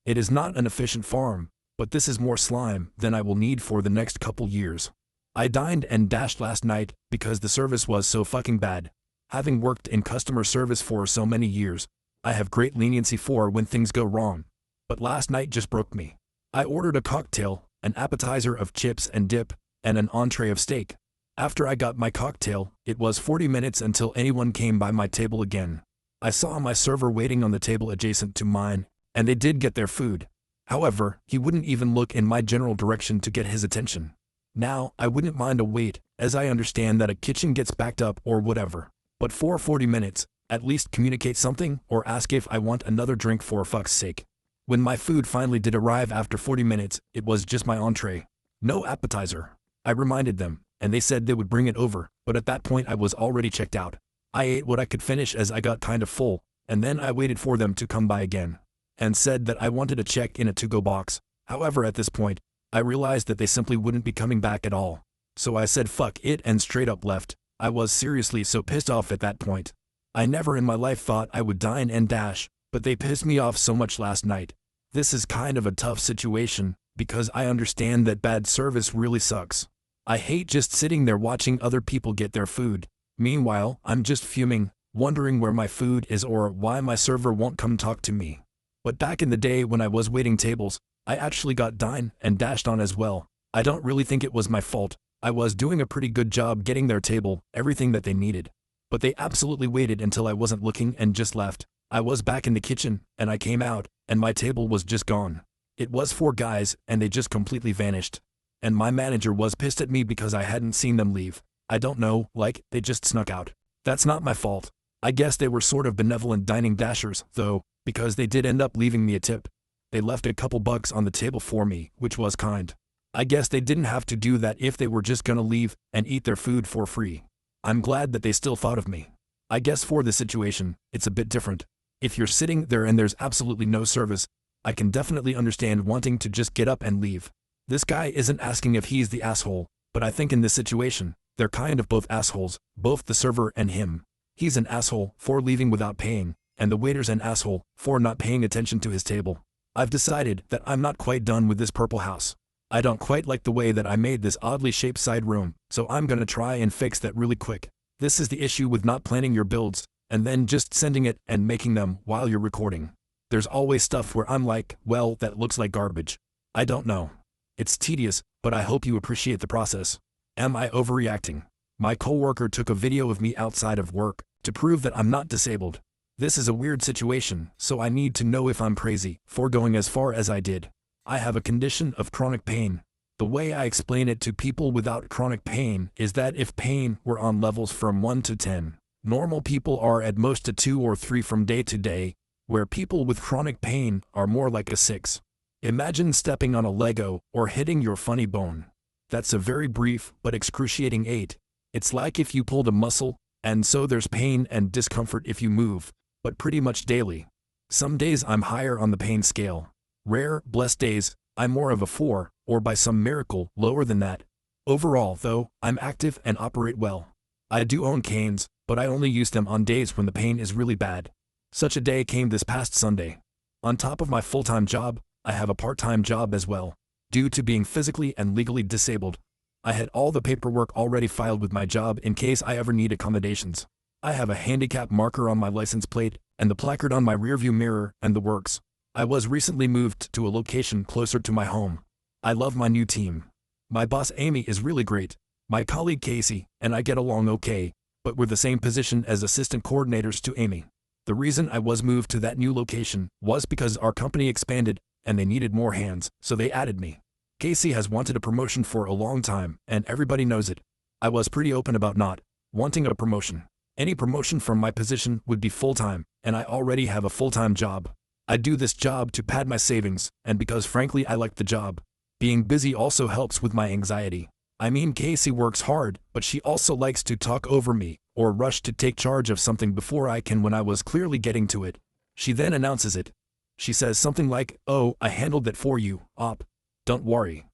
It is not an efficient farm, but this is more slime than I will need for the next couple years. I dined and dashed last night because the service was so fucking bad. Having worked in customer service for so many years, I have great leniency for when things go wrong. But last night just broke me. I ordered a cocktail, an appetizer of chips and dip, and an entree of steak. After I got my cocktail, it was 40 minutes until anyone came by my table again. I saw my server waiting on the table adjacent to mine, and they did get their food. However, he wouldn't even look in my general direction to get his attention. Now, I wouldn't mind a wait, as I understand that a kitchen gets backed up or whatever. But for 40 minutes, at least communicate something or ask if I want another drink for fuck's sake. When my food finally did arrive after 40 minutes, it was just my entree. No appetizer. I reminded them, and they said they would bring it over, but at that point I was already checked out. I ate what I could finish as I got kind of full, and then I waited for them to come by again, and said that I wanted to check in a to-go box. However, at this point, I realized that they simply wouldn't be coming back at all. So I said fuck it and straight up left. I was seriously so pissed off at that point. I never in my life thought I would dine and dash, but they pissed me off so much last night. This is kind of a tough situation, because I understand that bad service really sucks. I hate just sitting there watching other people get their food. Meanwhile, I'm just fuming, wondering where my food is or why my server won't come talk to me. But back in the day when I was waiting tables, I actually got dined and dashed on as well. I don't really think it was my fault. I was doing a pretty good job getting their table everything that they needed. But they absolutely waited until I wasn't looking and just left. I was back in the kitchen, and I came out, and my table was just gone. It was 4 guys, and they just completely vanished. And my manager was pissed at me because I hadn't seen them leave. I don't know, like, they just snuck out. That's not my fault. I guess they were sort of benevolent dining dashers, though, because they did end up leaving me a tip. They left a couple bucks on the table for me, which was kind. I guess they didn't have to do that if they were just gonna leave and eat their food for free. I'm glad that they still thought of me. I guess for this situation, it's a bit different. If you're sitting there and there's absolutely no service, I can definitely understand wanting to just get up and leave. This guy isn't asking if he's the asshole, but I think in this situation, they're kind of both assholes, both the server and him. He's an asshole for leaving without paying, and the waiter's an asshole for not paying attention to his table. I've decided that I'm not quite done with this purple house. I don't quite like the way that I made this oddly shaped side room, so I'm gonna try and fix that really quick. This is the issue with not planning your builds, and then just sending it and making them while you're recording. There's always stuff where I'm like, well, that looks like garbage. I don't know. It's tedious, but I hope you appreciate the process. Am I overreacting? My coworker took a video of me outside of work to prove that I'm not disabled. This is a weird situation, so I need to know if I'm crazy for going as far as I did. I have a condition of chronic pain. The way I explain it to people without chronic pain is that if pain were on levels from 1 to 10, normal people are at most a 2 or 3 from day to day, where people with chronic pain are more like a 6. Imagine stepping on a Lego or hitting your funny bone. That's a very brief but excruciating 8. It's like if you pulled a muscle, and so there's pain and discomfort if you move, but pretty much daily. Some days I'm higher on the pain scale. Rare, blessed days, I'm more of a 4, or by some miracle, lower than that. Overall, though, I'm active and operate well. I do own canes, but I only use them on days when the pain is really bad. Such a day came this past Sunday. On top of my full-time job, I have a part-time job as well. Due to being physically and legally disabled, I had all the paperwork already filed with my job in case I ever need accommodations. I have a handicap marker on my license plate, and the placard on my rearview mirror, and the works. I was recently moved to a location closer to my home. I love my new team. My boss Amy is really great. My colleague Casey and I get along okay, but we're the same position as assistant coordinators to Amy. The reason I was moved to that new location was because our company expanded and they needed more hands, so they added me. Casey has wanted a promotion for a long time, and everybody knows it. I was pretty open about not wanting a promotion. Any promotion from my position would be full-time, and I already have a full-time job. I do this job to pad my savings, and because frankly I like the job. Being busy also helps with my anxiety. I mean, Casey works hard, but she also likes to talk over me, or rush to take charge of something before I can when I was clearly getting to it. She then announces it. She says something like, "Oh, I handled that for you, Op. Don't worry."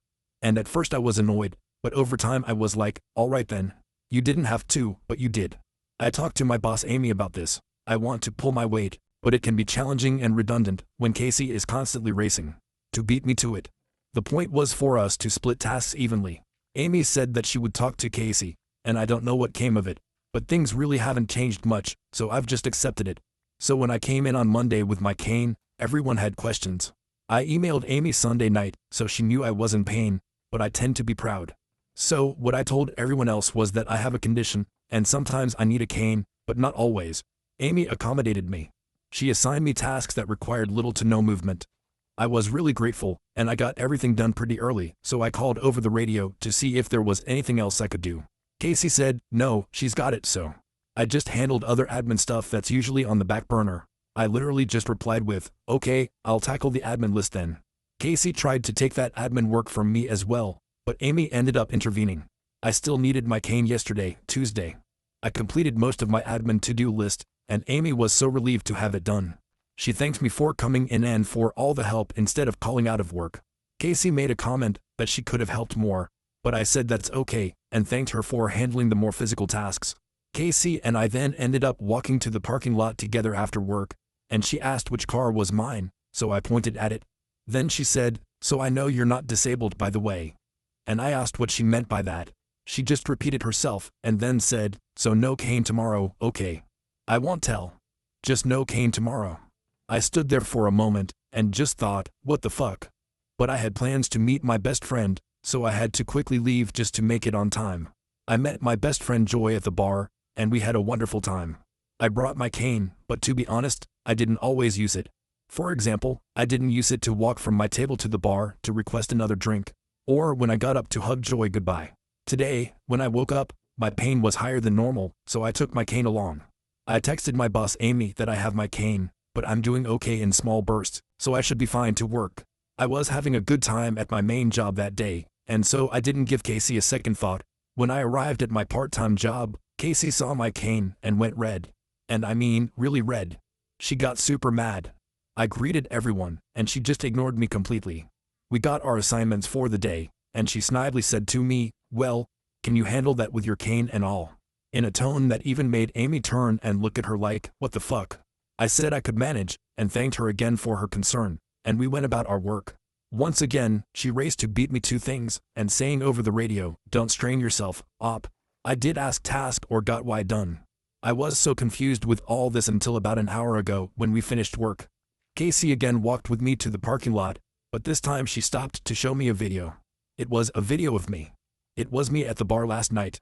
And at first I was annoyed, but over time I was like, alright then. You didn't have to, but you did. I talked to my boss Amy about this. I want to pull my weight, but it can be challenging and redundant when Casey is constantly racing to beat me to it. The point was for us to split tasks evenly. Amy said that she would talk to Casey, and I don't know what came of it, but things really haven't changed much, so I've just accepted it. So when I came in on Monday with my cane, everyone had questions. I emailed Amy Sunday night, so she knew I was in pain, but I tend to be proud. So what I told everyone else was that I have a condition, and sometimes I need a cane, but not always. Amy accommodated me. She assigned me tasks that required little to no movement. I was really grateful, and I got everything done pretty early, so I called over the radio to see if there was anything else I could do. Casey said, no, she's got it, so. I just handled other admin stuff that's usually on the back burner. I literally just replied with, okay, I'll tackle the admin list then. Casey tried to take that admin work from me as well, but Amy ended up intervening. I still needed my cane yesterday, Tuesday. I completed most of my admin to-do list, and Amy was so relieved to have it done. She thanked me for coming in and for all the help instead of calling out of work. Casey made a comment that she could have helped more, but I said that's okay, and thanked her for handling the more physical tasks. Casey and I then ended up walking to the parking lot together after work, and she asked which car was mine, so I pointed at it. Then she said, so I know you're not disabled by the way. And I asked what she meant by that. She just repeated herself, and then said, so no cane tomorrow, okay. I won't tell. Just no cane tomorrow. I stood there for a moment and just thought, what the fuck? But I had plans to meet my best friend, so I had to quickly leave just to make it on time. I met my best friend Joy at the bar, and we had a wonderful time. I brought my cane, but to be honest, I didn't always use it. For example, I didn't use it to walk from my table to the bar to request another drink, or when I got up to hug Joy goodbye. Today, when I woke up, my pain was higher than normal, so I took my cane along. I texted my boss Amy that I have my cane, but I'm doing okay in small bursts, so I should be fine to work. I was having a good time at my main job that day, and so I didn't give Casey a second thought. When I arrived at my part-time job, Casey saw my cane and went red. And I mean, really red. She got super mad. I greeted everyone, and she just ignored me completely. We got our assignments for the day, and she snidely said to me, "Well, can you handle that with your cane and all?" In a tone that even made Amy turn and look at her like, what the fuck? I said I could manage, and thanked her again for her concern, and we went about our work. Once again, she raced to beat me to things, and saying over the radio, "Don't strain yourself, op." I did ask task or got why done. I was so confused with all this until about an hour ago when we finished work. Casey again walked with me to the parking lot, but this time she stopped to show me a video. It was a video of me. It was me at the bar last night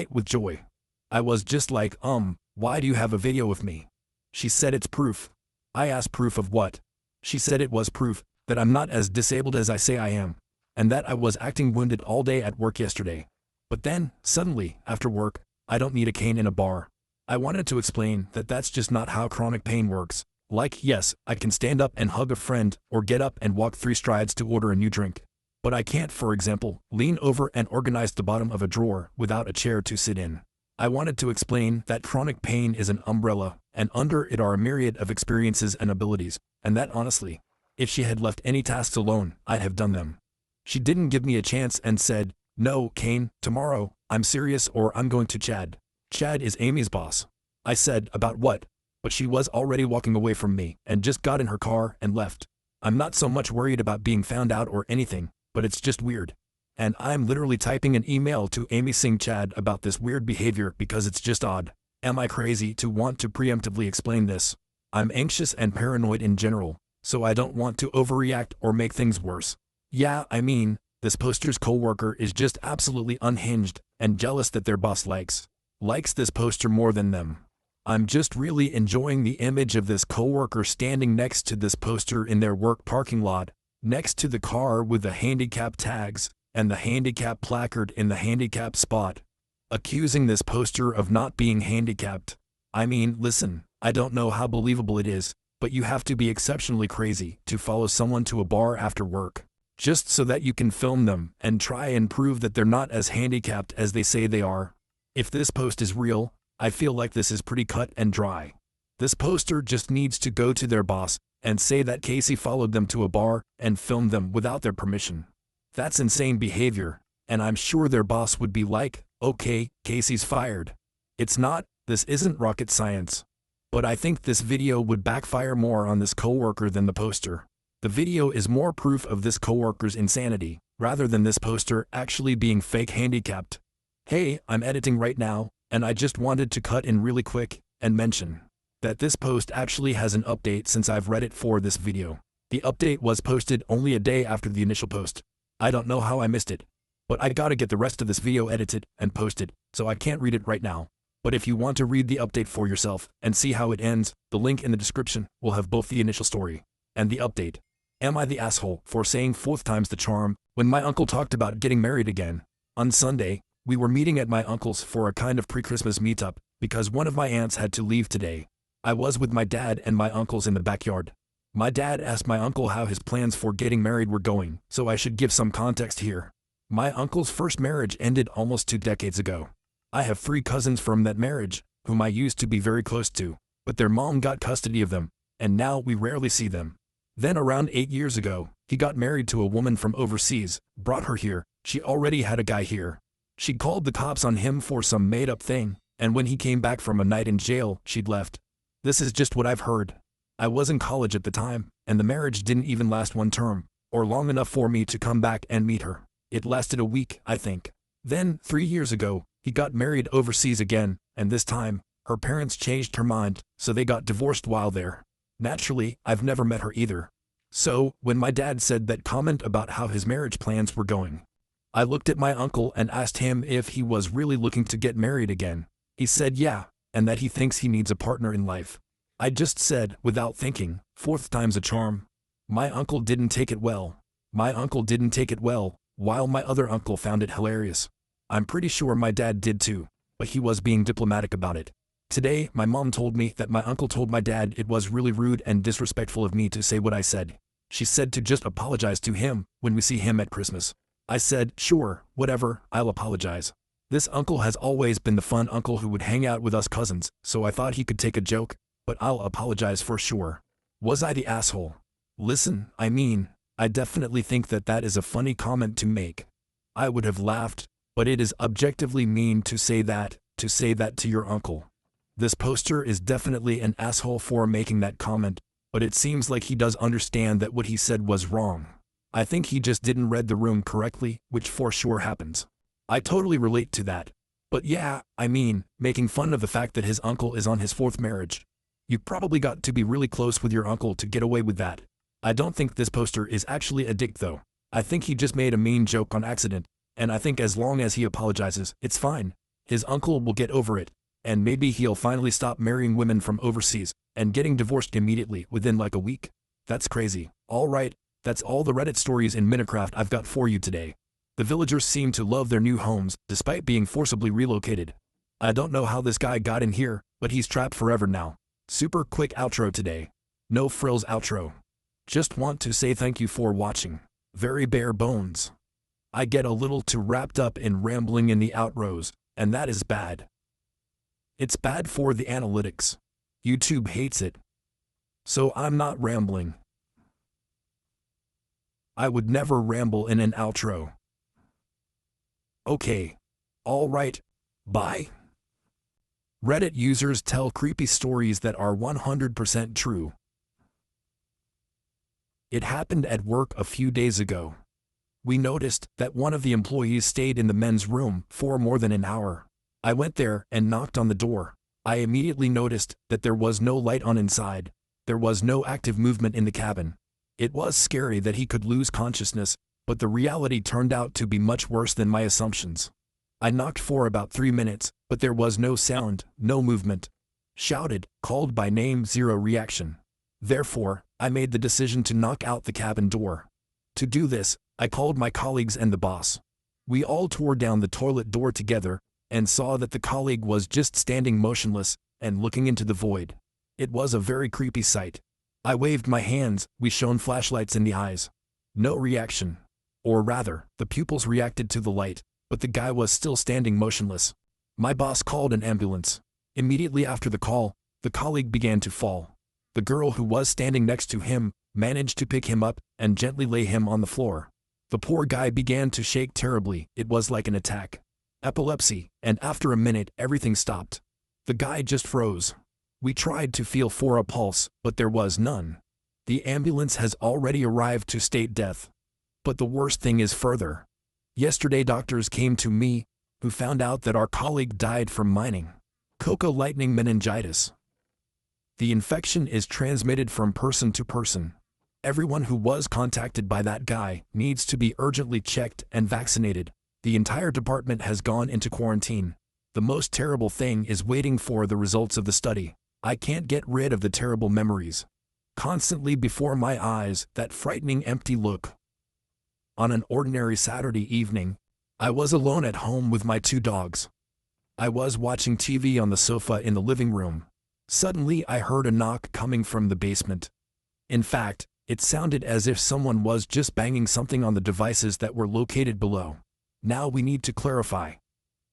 with Joy. I was just like, why do you have a video of me? She said it's proof. I asked proof of what? She said it was proof that I'm not as disabled as I say I am, and that I was acting wounded all day at work yesterday. But then, suddenly, after work, I don't need a cane in a bar. I wanted to explain that that's just not how chronic pain works. Like, yes, I can stand up and hug a friend, or get up and walk 3 strides to order a new drink. But I can't, for example, lean over and organize the bottom of a drawer without a chair to sit in. I wanted to explain that chronic pain is an umbrella, and under it are a myriad of experiences and abilities, and that honestly, if she had left any tasks alone, I'd have done them. She didn't give me a chance and said, "No, Kane, tomorrow, I'm serious or I'm going to Chad." Chad is Amy's boss. I said, "About what?" But she was already walking away from me and just got in her car and left. I'm not so much worried about being found out or anything, but it's just weird. And I'm literally typing an email to Amy saying Chad about this weird behavior because it's just odd. Am I crazy to want to preemptively explain this? I'm anxious and paranoid in general, so I don't want to overreact or make things worse. Yeah, I mean, this poster's coworker is just absolutely unhinged and jealous that their boss likes this poster more than them. I'm just really enjoying the image of this coworker standing next to this poster in their work parking lot, next to the car with the handicap tags and the handicap placard in the handicap spot, accusing this poster of not being handicapped. I mean, listen, I don't know how believable it is, but you have to be exceptionally crazy to follow someone to a bar after work, just so that you can film them and try and prove that they're not as handicapped as they say they are. If this post is real, I feel like this is pretty cut and dry. This poster just needs to go to their boss and say that Casey followed them to a bar and filmed them without their permission. That's insane behavior, and I'm sure their boss would be like, "Okay, Casey's fired." It's not, this isn't rocket science. But I think this video would backfire more on this coworker than the poster. The video is more proof of this coworker's insanity, rather than this poster actually being fake handicapped. Hey, I'm editing right now, and I just wanted to cut in really quick and mention that this post actually has an update since I've read it for this video. The update was posted only a day after the initial post. I don't know how I missed it, but I gotta get the rest of this video edited and posted, so I can't read it right now. But if you want to read the update for yourself and see how it ends, the link in the description will have both the initial story and the update. Am I the asshole for saying 4th time's the charm when my uncle talked about getting married again? On Sunday, we were meeting at my uncle's for a kind of pre-Christmas meetup because one of my aunts had to leave today. I was with my dad and my uncles in the backyard. My dad asked my uncle how his plans for getting married were going, so I should give some context here. My uncle's first marriage ended almost 2 decades ago. I have 3 cousins from that marriage, whom I used to be very close to, but their mom got custody of them, and now we rarely see them. Then around 8 years ago, he got married to a woman from overseas, brought her here. She already had a guy here. She called the cops on him for some made-up thing, and when he came back from a night in jail, she'd left. This is just what I've heard. I was in college at the time, and the marriage didn't even last 1 term, or long enough for me to come back and meet her. It lasted a week, I think. Then, 3 years ago, he got married overseas again, and this time, Her parents changed her mind, so they got divorced while there. Naturally, I've never met her either. So, when my dad said that comment about how his marriage plans were going, I looked at my uncle and asked him if he was really looking to get married again. He said yeah, and that he thinks he needs a partner in life. I just said, without thinking, fourth time's a charm. My uncle didn't take it well. While my other uncle found it hilarious. I'm pretty sure my dad did too, but he was being diplomatic about it. Today, my mom told me that my uncle told my dad it was really rude and disrespectful of me to say what I said. She said to just apologize to him when we see him at Christmas. I said, sure, whatever, I'll apologize. This uncle has always been the fun uncle who would hang out with us cousins, so I thought he could take a joke, but I'll apologize for sure. Was I the asshole? Listen, I definitely think that is a funny comment to make. I would have laughed, but it is objectively mean to say that to your uncle. This poster is definitely an asshole for making that comment, but it seems like he does understand that what he said was wrong. I think he just didn't read the room correctly, which for sure happens. I totally relate to that. But yeah, making fun of the fact that his uncle is on his fourth marriage. You probably got to be really close with your uncle to get away with that. I don't think this poster is actually a dick though. I think he just made a mean joke on accident, and I think as long as he apologizes, it's fine. His uncle will get over it, and maybe he'll finally stop marrying women from overseas and getting divorced immediately within like a week. That's crazy. Alright, that's all the Reddit stories in Minecraft I've got for you today. The villagers seem to love their new homes, despite being forcibly relocated. I don't know how this guy got in here, but he's trapped forever now. Super quick outro today. No frills outro. Just want to say thank you for watching. Very bare bones. I get a little too wrapped up in rambling in the outros, and that is bad. It's bad for the analytics. YouTube hates it. So I'm not rambling. I would never ramble in an outro. Okay. Alright. Bye. Reddit users tell creepy stories that are 100% true. It happened at work a few days ago. We noticed that one of the employees stayed in the men's room for more than an hour. I went there and knocked on the door. I immediately noticed that there was no light on inside. There was no active movement in the cabin. It was scary that he could lose consciousness, but the reality turned out to be much worse than my assumptions. I knocked for about 3 minutes, but there was no sound, no movement. Shouted, called by name, zero reaction. Therefore, I made the decision to knock out the cabin door. To do this, I called my colleagues and the boss. We all tore down the toilet door together, and saw that the colleague was just standing motionless and looking into the void. It was a very creepy sight. I waved my hands, we shone flashlights in the eyes. No reaction. Or rather, the pupils reacted to the light, but the guy was still standing motionless. My boss called an ambulance. Immediately after the call, the colleague began to fall. The girl who was standing next to him managed to pick him up and gently lay him on the floor. The poor guy began to shake terribly. It was like an attack. Epilepsy, and after a minute everything stopped. The guy just froze. We tried to feel for a pulse, but there was none. The ambulance has already arrived to state death. But the worst thing is further. Yesterday doctors came to me, who found out that our colleague died from mining. Coca lightning meningitis. The infection is transmitted from person to person. Everyone who was contacted by that guy needs to be urgently checked and vaccinated. The entire department has gone into quarantine. The most terrible thing is waiting for the results of the study. I can't get rid of the terrible memories. Constantly before my eyes, that frightening empty look. On an ordinary Saturday evening, I was alone at home with my 2 dogs. I was watching TV on the sofa in the living room. Suddenly I heard a knock coming from the basement. In fact, it sounded as if someone was just banging something on the devices that were located below. Now we need to clarify.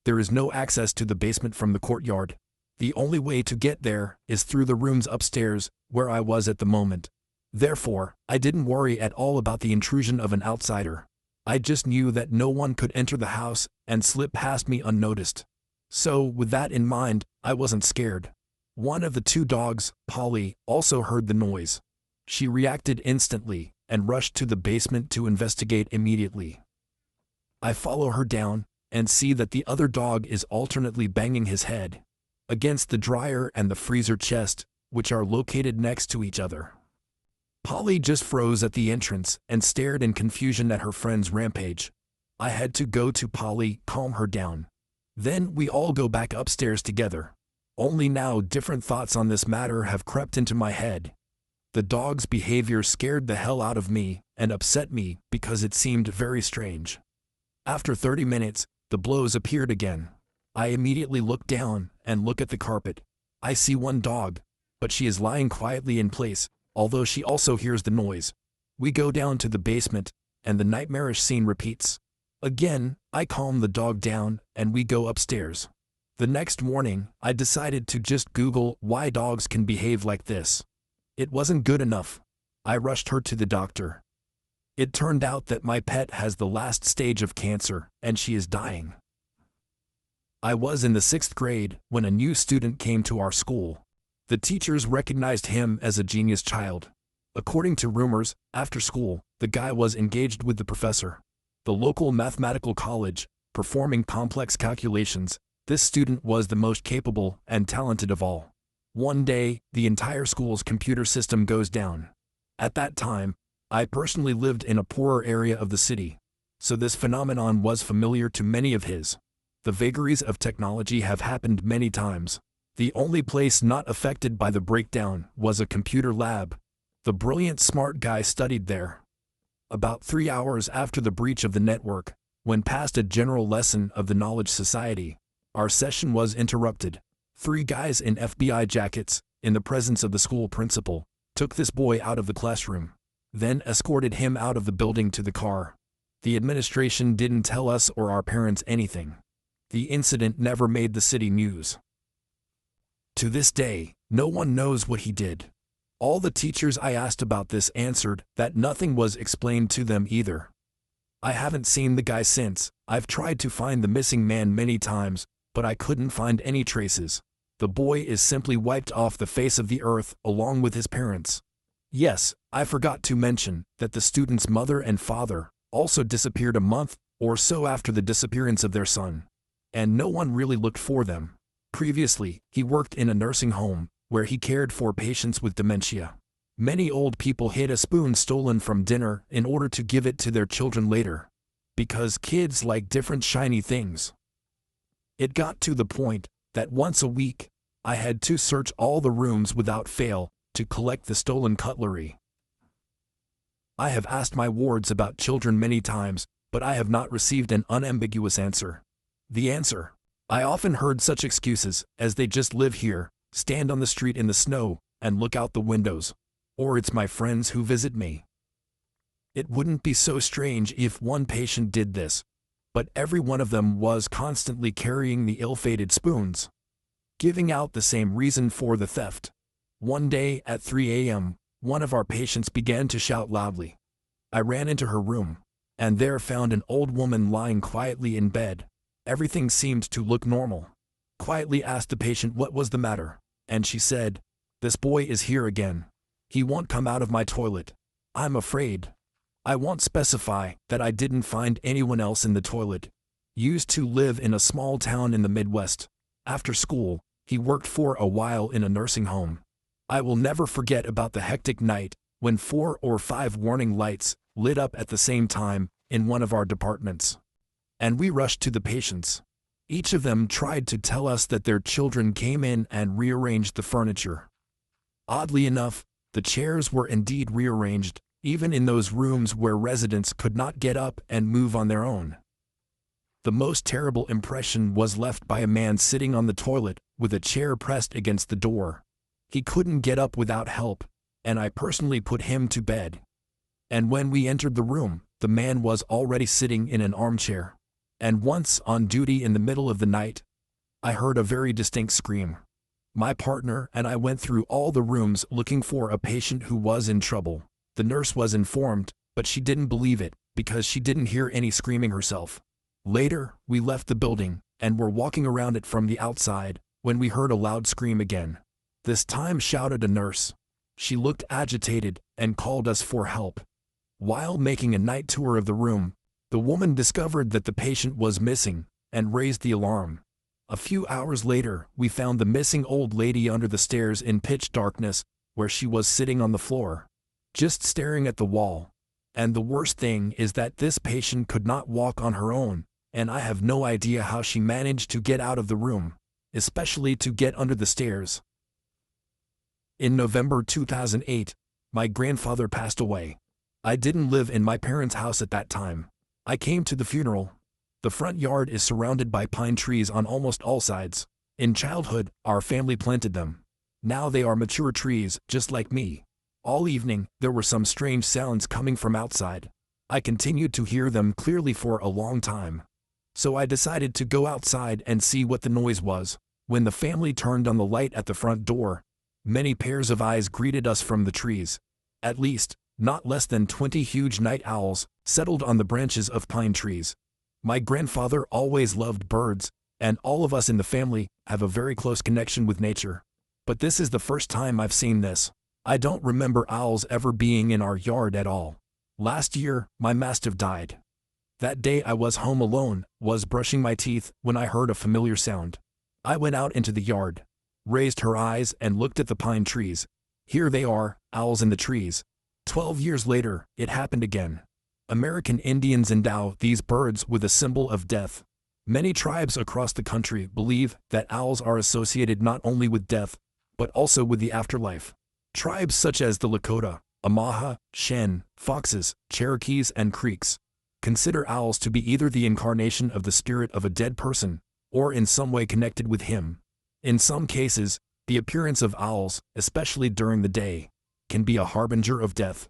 There is no access to the basement from the courtyard. The only way to get there is through the rooms upstairs, where I was at the moment. Therefore, I didn't worry at all about the intrusion of an outsider. I just knew that no one could enter the house and slip past me unnoticed. So, with that in mind, I wasn't scared. One of the 2 dogs, Polly, also heard the noise. She reacted instantly and rushed to the basement to investigate immediately. I follow her down and see that the other dog is alternately banging his head. against the dryer and the freezer chest, which are located next to each other. Polly just froze at the entrance and stared in confusion at her friend's rampage. I had to go to Polly, calm her down. Then we all go back upstairs together. Only now different thoughts on this matter have crept into my head. The dog's behavior scared the hell out of me and upset me because it seemed very strange. After 30 minutes, the blows appeared again. I immediately look down and look at the carpet. I see one dog, but she is lying quietly in place, although she also hears the noise. We go down to the basement, and the nightmarish scene repeats. Again, I calm the dog down, and we go upstairs. The next morning, I decided to just Google why dogs can behave like this. It wasn't good enough. I rushed her to the doctor. It turned out that my pet has the last stage of cancer, and she is dying. I was in the 6th grade when a new student came to our school. The teachers recognized him as a genius child. According to rumors, after school, the guy was engaged with the professor. The local mathematical college, performing complex calculations, this student was the most capable and talented of all. One day, the entire school's computer system goes down. At that time, I personally lived in a poorer area of the city, so this phenomenon was familiar to many of his. The vagaries of technology have happened many times. The only place not affected by the breakdown was a computer lab. The brilliant smart guy studied there. About 3 hours after the breach of the network, when past a general lesson of the Knowledge Society, our session was interrupted. 3 guys in FBI jackets, in the presence of the school principal, took this boy out of the classroom, then escorted him out of the building to the car. The administration didn't tell us or our parents anything. The incident never made the city news. To this day, no one knows what he did. All the teachers I asked about this answered that nothing was explained to them either. I haven't seen the guy since. I've tried to find the missing man many times, but I couldn't find any traces. The boy is simply wiped off the face of the earth along with his parents. Yes, I forgot to mention that the student's mother and father also disappeared a month or so after the disappearance of their son, and no one really looked for them. Previously, he worked in a nursing home where he cared for patients with dementia. Many old people hid a spoon stolen from dinner in order to give it to their children later, because kids like different shiny things. It got to the point that once a week, I had to search all the rooms without fail to collect the stolen cutlery. I have asked my wards about children many times, but I have not received an unambiguous answer. The answer: I often heard such excuses as they just live here, stand on the street in the snow, and look out the windows. Or it's my friends who visit me. It wouldn't be so strange if one patient did this, but every one of them was constantly carrying the ill-fated spoons, giving out the same reason for the theft. One day at 3 a.m., one of our patients began to shout loudly. I ran into her room, and there found an old woman lying quietly in bed. Everything seemed to look normal. Quietly asked the patient what was the matter, and she said, "This boy is here again. He won't come out of my toilet. I'm afraid." I won't specify that I didn't find anyone else in the toilet. Used to live in a small town in the Midwest. After school, he worked for a while in a nursing home. I will never forget about the hectic night when 4 or 5 warning lights lit up at the same time in one of our departments. And we rushed to the patients. Each of them tried to tell us that their children came in and rearranged the furniture. Oddly enough, the chairs were indeed rearranged, even in those rooms where residents could not get up and move on their own. The most terrible impression was left by a man sitting on the toilet with a chair pressed against the door. He couldn't get up without help, and I personally put him to bed. And when we entered the room, the man was already sitting in an armchair. And once on duty in the middle of the night, I heard a very distinct scream. My partner and I went through all the rooms looking for a patient who was in trouble. The nurse was informed, but she didn't believe it because she didn't hear any screaming herself. Later, we left the building and were walking around it from the outside when we heard a loud scream again. This time shouted a nurse. She looked agitated and called us for help. While making a night tour of the room, the woman discovered that the patient was missing and raised the alarm. A few hours later, we found the missing old lady under the stairs in pitch darkness, where she was sitting on the floor, just staring at the wall. And the worst thing is that this patient could not walk on her own, and I have no idea how she managed to get out of the room, especially to get under the stairs. In November 2008, my grandfather passed away. I didn't live in my parents' house at that time. I came to the funeral. The front yard is surrounded by pine trees on almost all sides. In childhood, our family planted them. Now they are mature trees, just like me. All evening, there were some strange sounds coming from outside. I continued to hear them clearly for a long time. So I decided to go outside and see what the noise was. When the family turned on the light at the front door, many pairs of eyes greeted us from the trees. At least, not less than 20 huge night owls settled on the branches of pine trees. My grandfather always loved birds, and all of us in the family have a very close connection with nature. But this is the first time I've seen this. I don't remember owls ever being in our yard at all. Last year, my mastiff died. That day I was home alone, was brushing my teeth, when I heard a familiar sound. I went out into the yard, raised her eyes and looked at the pine trees. Here they are, owls in the trees. 12 years later, it happened again. American Indians endow these birds with a symbol of death. Many tribes across the country believe that owls are associated not only with death, but also with the afterlife. Tribes such as the Lakota, Omaha, Shen, Foxes, Cherokees, and Creeks consider owls to be either the incarnation of the spirit of a dead person, or in some way connected with him. In some cases, the appearance of owls, especially during the day, can be a harbinger of death.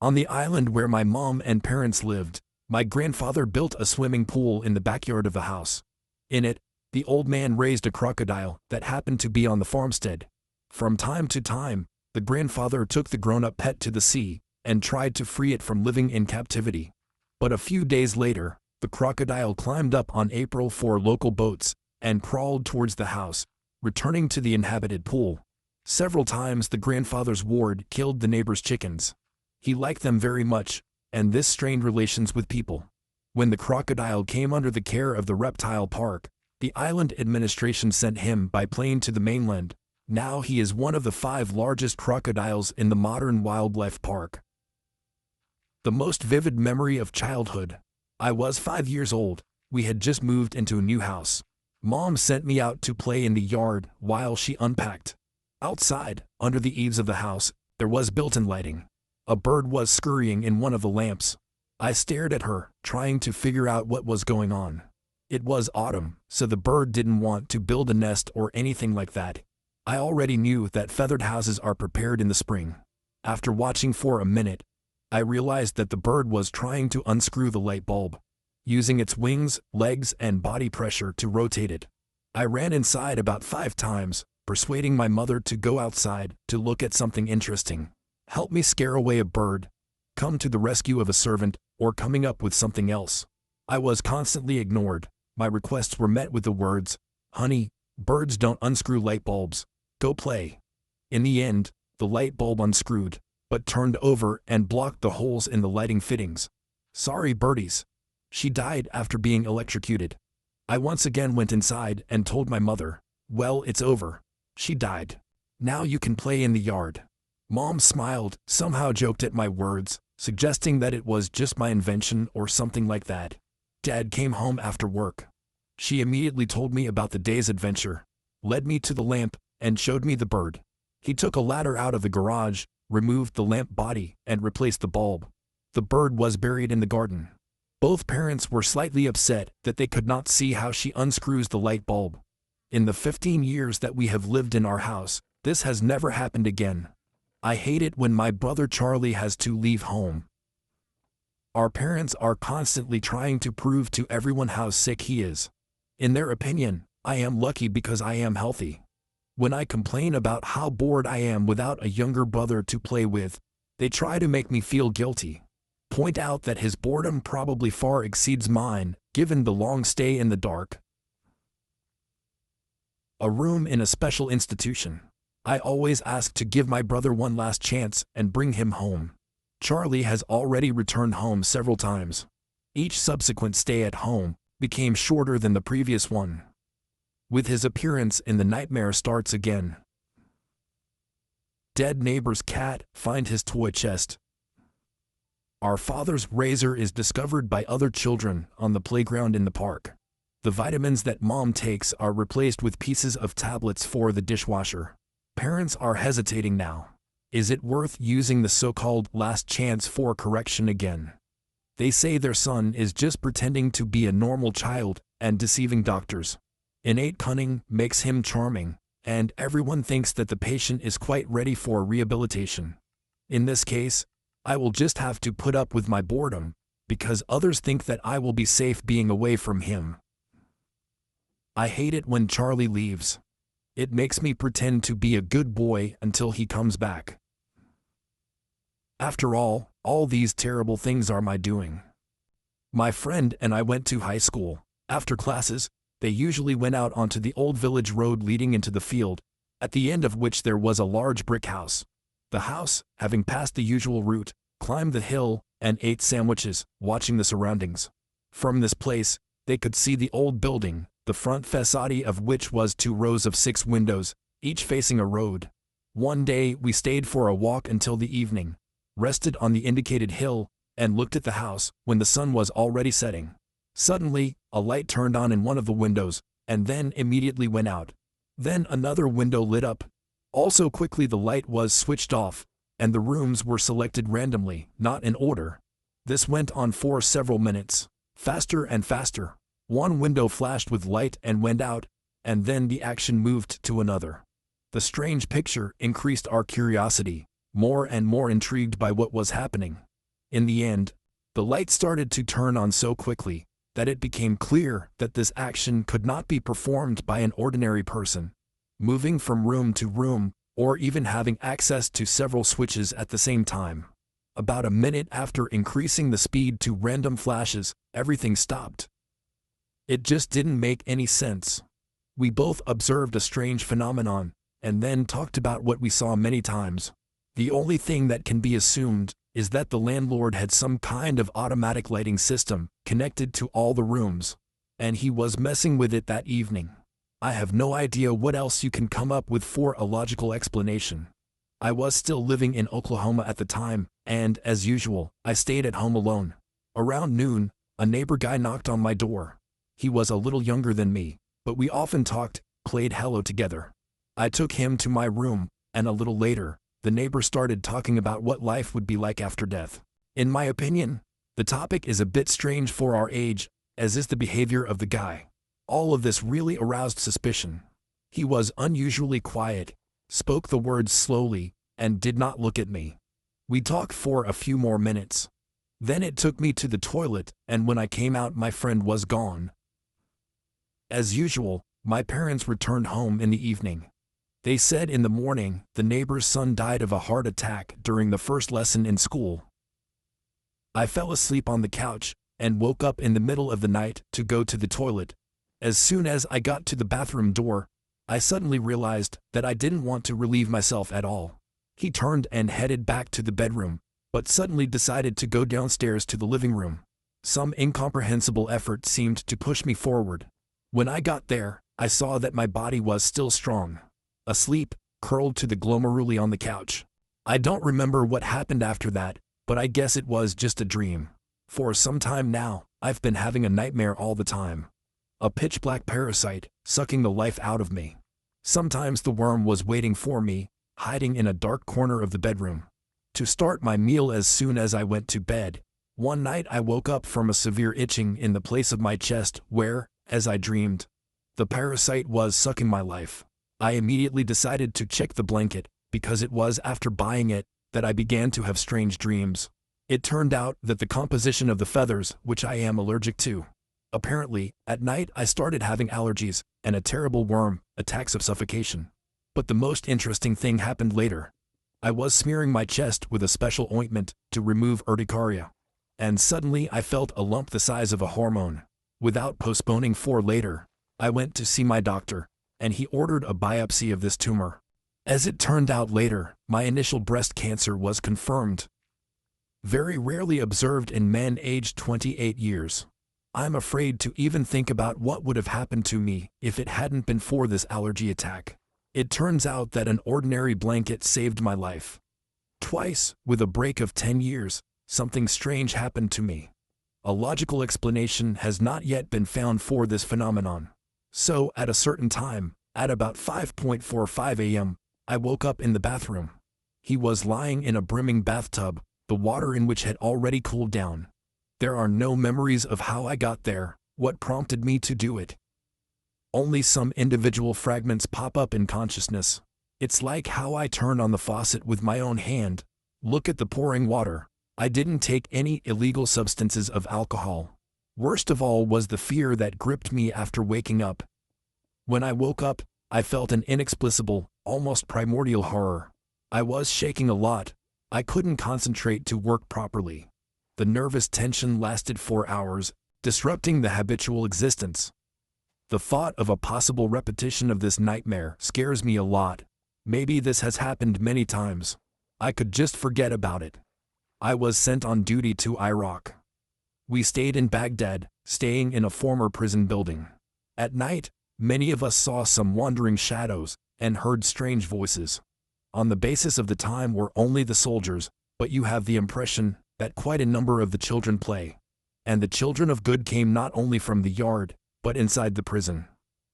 On the island where my mom and parents lived, my grandfather built a swimming pool in the backyard of the house. In it, the old man raised a crocodile that happened to be on the farmstead. From time to time, the grandfather took the grown-up pet to the sea and tried to free it from living in captivity. But a few days later, the crocodile climbed up on April 4 local boats and crawled towards the house, returning to the inhabited pool. Several times the grandfather's ward killed the neighbor's chickens. He liked them very much, and this strained relations with people. When the crocodile came under the care of the reptile park, the island administration sent him by plane to the mainland. Now he is one of the 5 largest crocodiles in the modern wildlife park. The most vivid memory of childhood. I was 5 years old. We had just moved into a new house. Mom sent me out to play in the yard while she unpacked. Outside, under the eaves of the house, there was built-in lighting. A bird was scurrying in one of the lamps. I stared at her, trying to figure out what was going on. It was autumn, so the bird didn't want to build a nest or anything like that. I already knew that feathered houses are prepared in the spring. After watching for a minute, I realized that the bird was trying to unscrew the light bulb, using its wings, legs, and body pressure to rotate it. I ran inside about 5 times, persuading my mother to go outside to look at something interesting. Help me scare away a bird, come to the rescue of a servant, or coming up with something else. I was constantly ignored. My requests were met with the words, "Honey, birds don't unscrew light bulbs. Go play." In the end, the light bulb unscrewed, but turned over and blocked the holes in the lighting fittings. Sorry, birdies. She died after being electrocuted. I once again went inside and told my mother, "Well, it's over. She died. Now you can play in the yard." Mom smiled, somehow joked at my words, suggesting that it was just my invention or something like that. Dad came home after work. She immediately told me about the day's adventure, led me to the lamp, and showed me the bird. He took a ladder out of the garage, removed the lamp body, and replaced the bulb. The bird was buried in the garden. Both parents were slightly upset that they could not see how she unscrews the light bulb. In the 15 years that we have lived in our house, this has never happened again. I hate it when my brother Charlie has to leave home. Our parents are constantly trying to prove to everyone how sick he is. In their opinion, I am lucky because I am healthy. When I complain about how bored I am without a younger brother to play with, they try to make me feel guilty. Point out that his boredom probably far exceeds mine, given the long stay in the dark. A room in a special institution. I always ask to give my brother one last chance and bring him home. Charlie has already returned home several times. Each subsequent stay at home became shorter than the previous one. With his appearance in the nightmare starts again. Dead neighbor's cat, find his toy chest. Our father's razor is discovered by other children on the playground in the park. The vitamins that mom takes are replaced with pieces of tablets for the dishwasher. Parents are hesitating now. Is it worth using the so-called last chance for correction again? They say their son is just pretending to be a normal child and deceiving doctors. Innate cunning makes him charming, and everyone thinks that the patient is quite ready for rehabilitation. In this case, I will just have to put up with my boredom, because others think that I will be safe being away from him. I hate it when Charlie leaves. It makes me pretend to be a good boy until he comes back. After all these terrible things are my doing. My friend and I went to high school. After classes, they usually went out onto the old village road leading into the field, at the end of which there was a large brick house. The house, having passed the usual route, climbed the hill and ate sandwiches, watching the surroundings. From this place, they could see the old building, the front facade of which was 2 rows of 6 windows, each facing a road. One day we stayed for a walk until the evening, rested on the indicated hill, and looked at the house when the sun was already setting. Suddenly, a light turned on in one of the windows, and then immediately went out. Then another window lit up. Also quickly the light was switched off, and the rooms were selected randomly, not in order. This went on for several minutes, faster and faster. One window flashed with light and went out, and then the action moved to another. The strange picture increased our curiosity, more and more intrigued by what was happening. In the end, the light started to turn on so quickly that it became clear that this action could not be performed by an ordinary person, moving from room to room, or even having access to several switches at the same time. About a minute after increasing the speed to random flashes, everything stopped. It just didn't make any sense. We both observed a strange phenomenon, and then talked about what we saw many times. The only thing that can be assumed is that the landlord had some kind of automatic lighting system connected to all the rooms, and he was messing with it that evening. I have no idea what else you can come up with for a logical explanation. I was still living in Oklahoma at the time, and, as usual, I stayed at home alone. Around noon, a neighbor guy knocked on my door. He was a little younger than me, but we often talked, played hello together. I took him to my room, and a little later, the neighbor started talking about what life would be like after death. In my opinion, the topic is a bit strange for our age, as is the behavior of the guy. All of this really aroused suspicion. He was unusually quiet, spoke the words slowly, and did not look at me. We talked for a few more minutes. Then it took me to the toilet, and when I came out my friend was gone. As usual, my parents returned home in the evening. They said in the morning the neighbor's son died of a heart attack during the first lesson in school. I fell asleep on the couch and woke up in the middle of the night to go to the toilet. As soon as I got to the bathroom door, I suddenly realized that I didn't want to relieve myself at all. He turned and headed back to the bedroom, but suddenly decided to go downstairs to the living room. Some incomprehensible effort seemed to push me forward. When I got there, I saw that my body was still strong. Asleep, curled to the glomeruli on the couch. I don't remember what happened after that, but I guess it was just a dream. For some time now, I've been having a nightmare all the time. A pitch-black parasite, sucking the life out of me. Sometimes the worm was waiting for me, hiding in a dark corner of the bedroom. To start my meal as soon as I went to bed. One night I woke up from a severe itching in the place of my chest where, as I dreamed, the parasite was sucking my life. I immediately decided to check the blanket, because it was after buying it that I began to have strange dreams. It turned out that the composition of the feathers, which I am allergic to. Apparently, at night I started having allergies, and a terrible worm, attacks of suffocation. But the most interesting thing happened later. I was smearing my chest with a special ointment to remove urticaria. And suddenly I felt a lump the size of a hormone. Without postponing for later, I went to see my doctor, and he ordered a biopsy of this tumor. As it turned out later, my initial breast cancer was confirmed. Very rarely observed in men aged 28 years. I'm afraid to even think about what would have happened to me if it hadn't been for this allergy attack. It turns out that an ordinary blanket saved my life. Twice, with a break of 10 years, something strange happened to me. A logical explanation has not yet been found for this phenomenon. So, at a certain time, at about 5:45 a.m., I woke up in the bathroom. He was lying in a brimming bathtub, the water in which had already cooled down. There are no memories of how I got there, what prompted me to do it. Only some individual fragments pop up in consciousness. It's like how I turned on the faucet with my own hand. Look at the pouring water. I didn't take any illegal substances of alcohol. Worst of all was the fear that gripped me after waking up. When I woke up, I felt an inexplicable, almost primordial horror. I was shaking a lot. I couldn't concentrate to work properly. The nervous tension lasted for hours, disrupting the habitual existence. The thought of a possible repetition of this nightmare scares me a lot. Maybe this has happened many times. I could just forget about it. I was sent on duty to Iraq. We stayed in Baghdad, staying in a former prison building. At night, many of us saw some wandering shadows and heard strange voices. On the basis of the time were only the soldiers, but you have the impression that quite a number of the children play. And the children of good came not only from the yard, but inside the prison.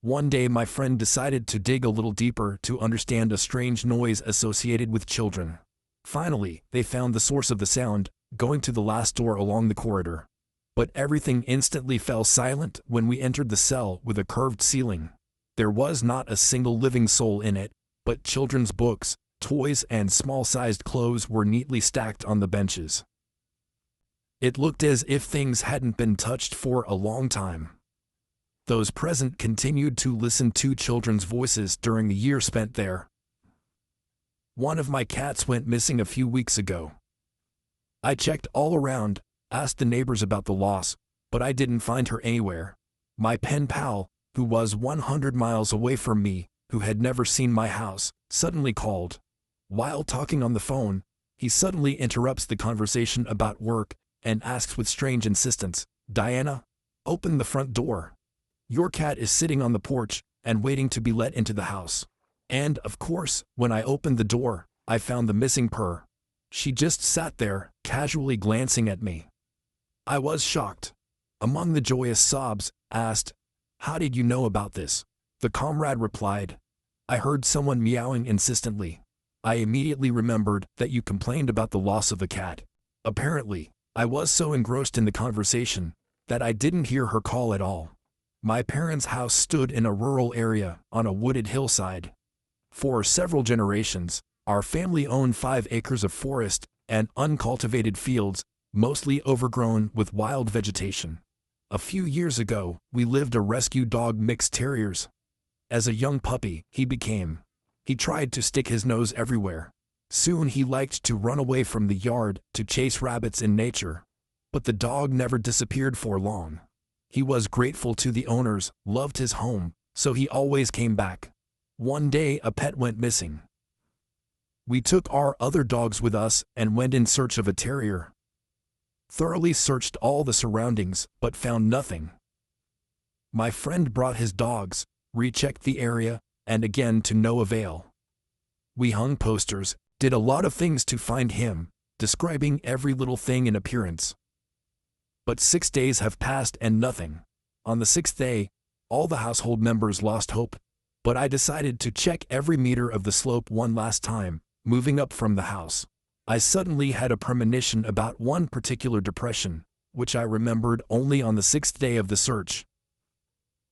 One day my friend decided to dig a little deeper to understand a strange noise associated with children. Finally, they found the source of the sound, going to the last door along the corridor. But everything instantly fell silent when we entered the cell with a curved ceiling. There was not a single living soul in it, but children's books, toys and small-sized clothes were neatly stacked on the benches. It looked as if things hadn't been touched for a long time. Those present continued to listen to children's voices during the year spent there. One of my cats went missing a few weeks ago. I checked all around, asked the neighbors about the loss, but I didn't find her anywhere. My pen pal, who was 100 miles away from me, who had never seen my house, suddenly called. While talking on the phone, he suddenly interrupts the conversation about work and asks with strange insistence, "Diana, open the front door. Your cat is sitting on the porch and waiting to be let into the house." And, of course, when I opened the door, I found the missing purr. She just sat there, casually glancing at me. I was shocked. Among the joyous sobs, asked, "How did you know about this?" The comrade replied, "I heard someone meowing insistently. I immediately remembered that you complained about the loss of the cat." Apparently, I was so engrossed in the conversation that I didn't hear her call at all. My parents' house stood in a rural area on a wooded hillside. For several generations, our family owned 5 acres of forest and uncultivated fields, mostly overgrown with wild vegetation. A few years ago, we lived a rescue dog mixed terriers. As a young puppy, he tried to stick his nose everywhere. Soon he liked to run away from the yard to chase rabbits in nature. But the dog never disappeared for long. He was grateful to the owners, loved his home, so he always came back. One day a pet went missing. We took our other dogs with us and went in search of a terrier. Thoroughly searched all the surroundings, but found nothing. My friend brought his dogs, rechecked the area, and again to no avail. We hung posters, did a lot of things to find him, describing every little thing in appearance. But 6 days have passed and nothing. On the 6th day, all the household members lost hope, but I decided to check every meter of the slope one last time, moving up from the house. I suddenly had a premonition about one particular depression, which I remembered only on the 6th day of the search.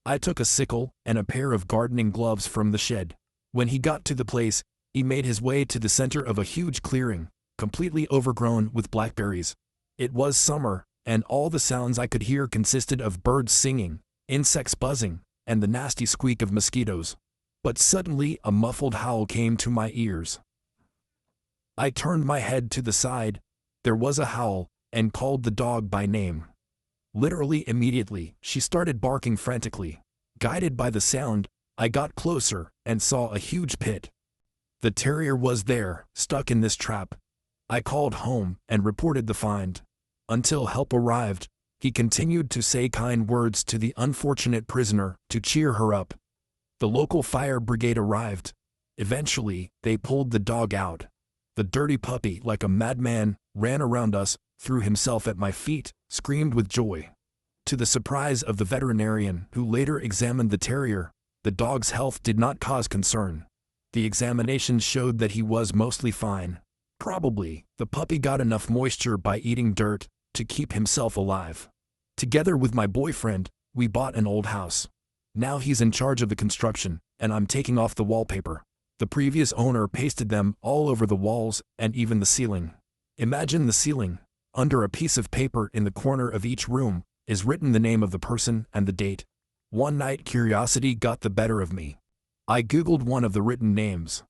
I took a sickle and a pair of gardening gloves from the shed. When he got to the place, he made his way to the center of a huge clearing, completely overgrown with blackberries. It was summer, and all the sounds I could hear consisted of birds singing, insects buzzing, and the nasty squeak of mosquitoes. But suddenly a muffled howl came to my ears. I turned my head to the side. There was a howl, and called the dog by name. Literally immediately, she started barking frantically. Guided by the sound, I got closer and saw a huge pit. The terrier was there, stuck in this trap. I called home and reported the find. Until help arrived, He continued to say kind words to the unfortunate prisoner to cheer her up. The local fire brigade arrived. Eventually, they pulled the dog out. The dirty puppy, like a madman, ran around us, threw himself at my feet, screamed with joy. To the surprise of the veterinarian, who later examined the terrier, the dog's health did not cause concern. The examination showed that he was mostly fine. Probably, the puppy got enough moisture by eating dirt to keep himself alive. Together with my boyfriend, we bought an old house. Now he's in charge of the construction, and I'm taking off the wallpaper. The previous owner pasted them all over the walls and even the ceiling. Imagine the ceiling. Under a piece of paper in the corner of each room is written the name of the person and the date. One night curiosity got the better of me. I googled one of the written names.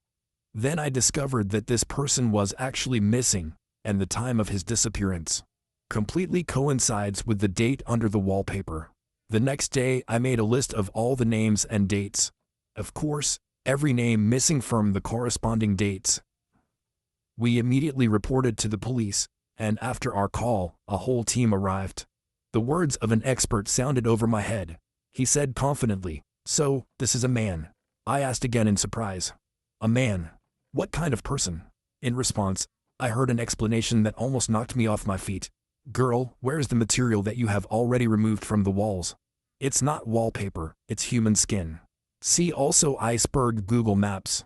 Then I discovered that this person was actually missing, and the time of his disappearance completely coincides with the date under the wallpaper. The next day I made a list of all the names and dates. Of course, every name missing from the corresponding dates. We immediately reported to the police, and after our call, a whole team arrived. The words of an expert sounded over my head. He said confidently, "So, this is a man?" I asked again in surprise. "A man? What kind of person?" In response, I heard an explanation that almost knocked me off my feet. "Girl, where's the material that you have already removed from the walls? It's not wallpaper, it's human skin. See also iceberg Google Maps."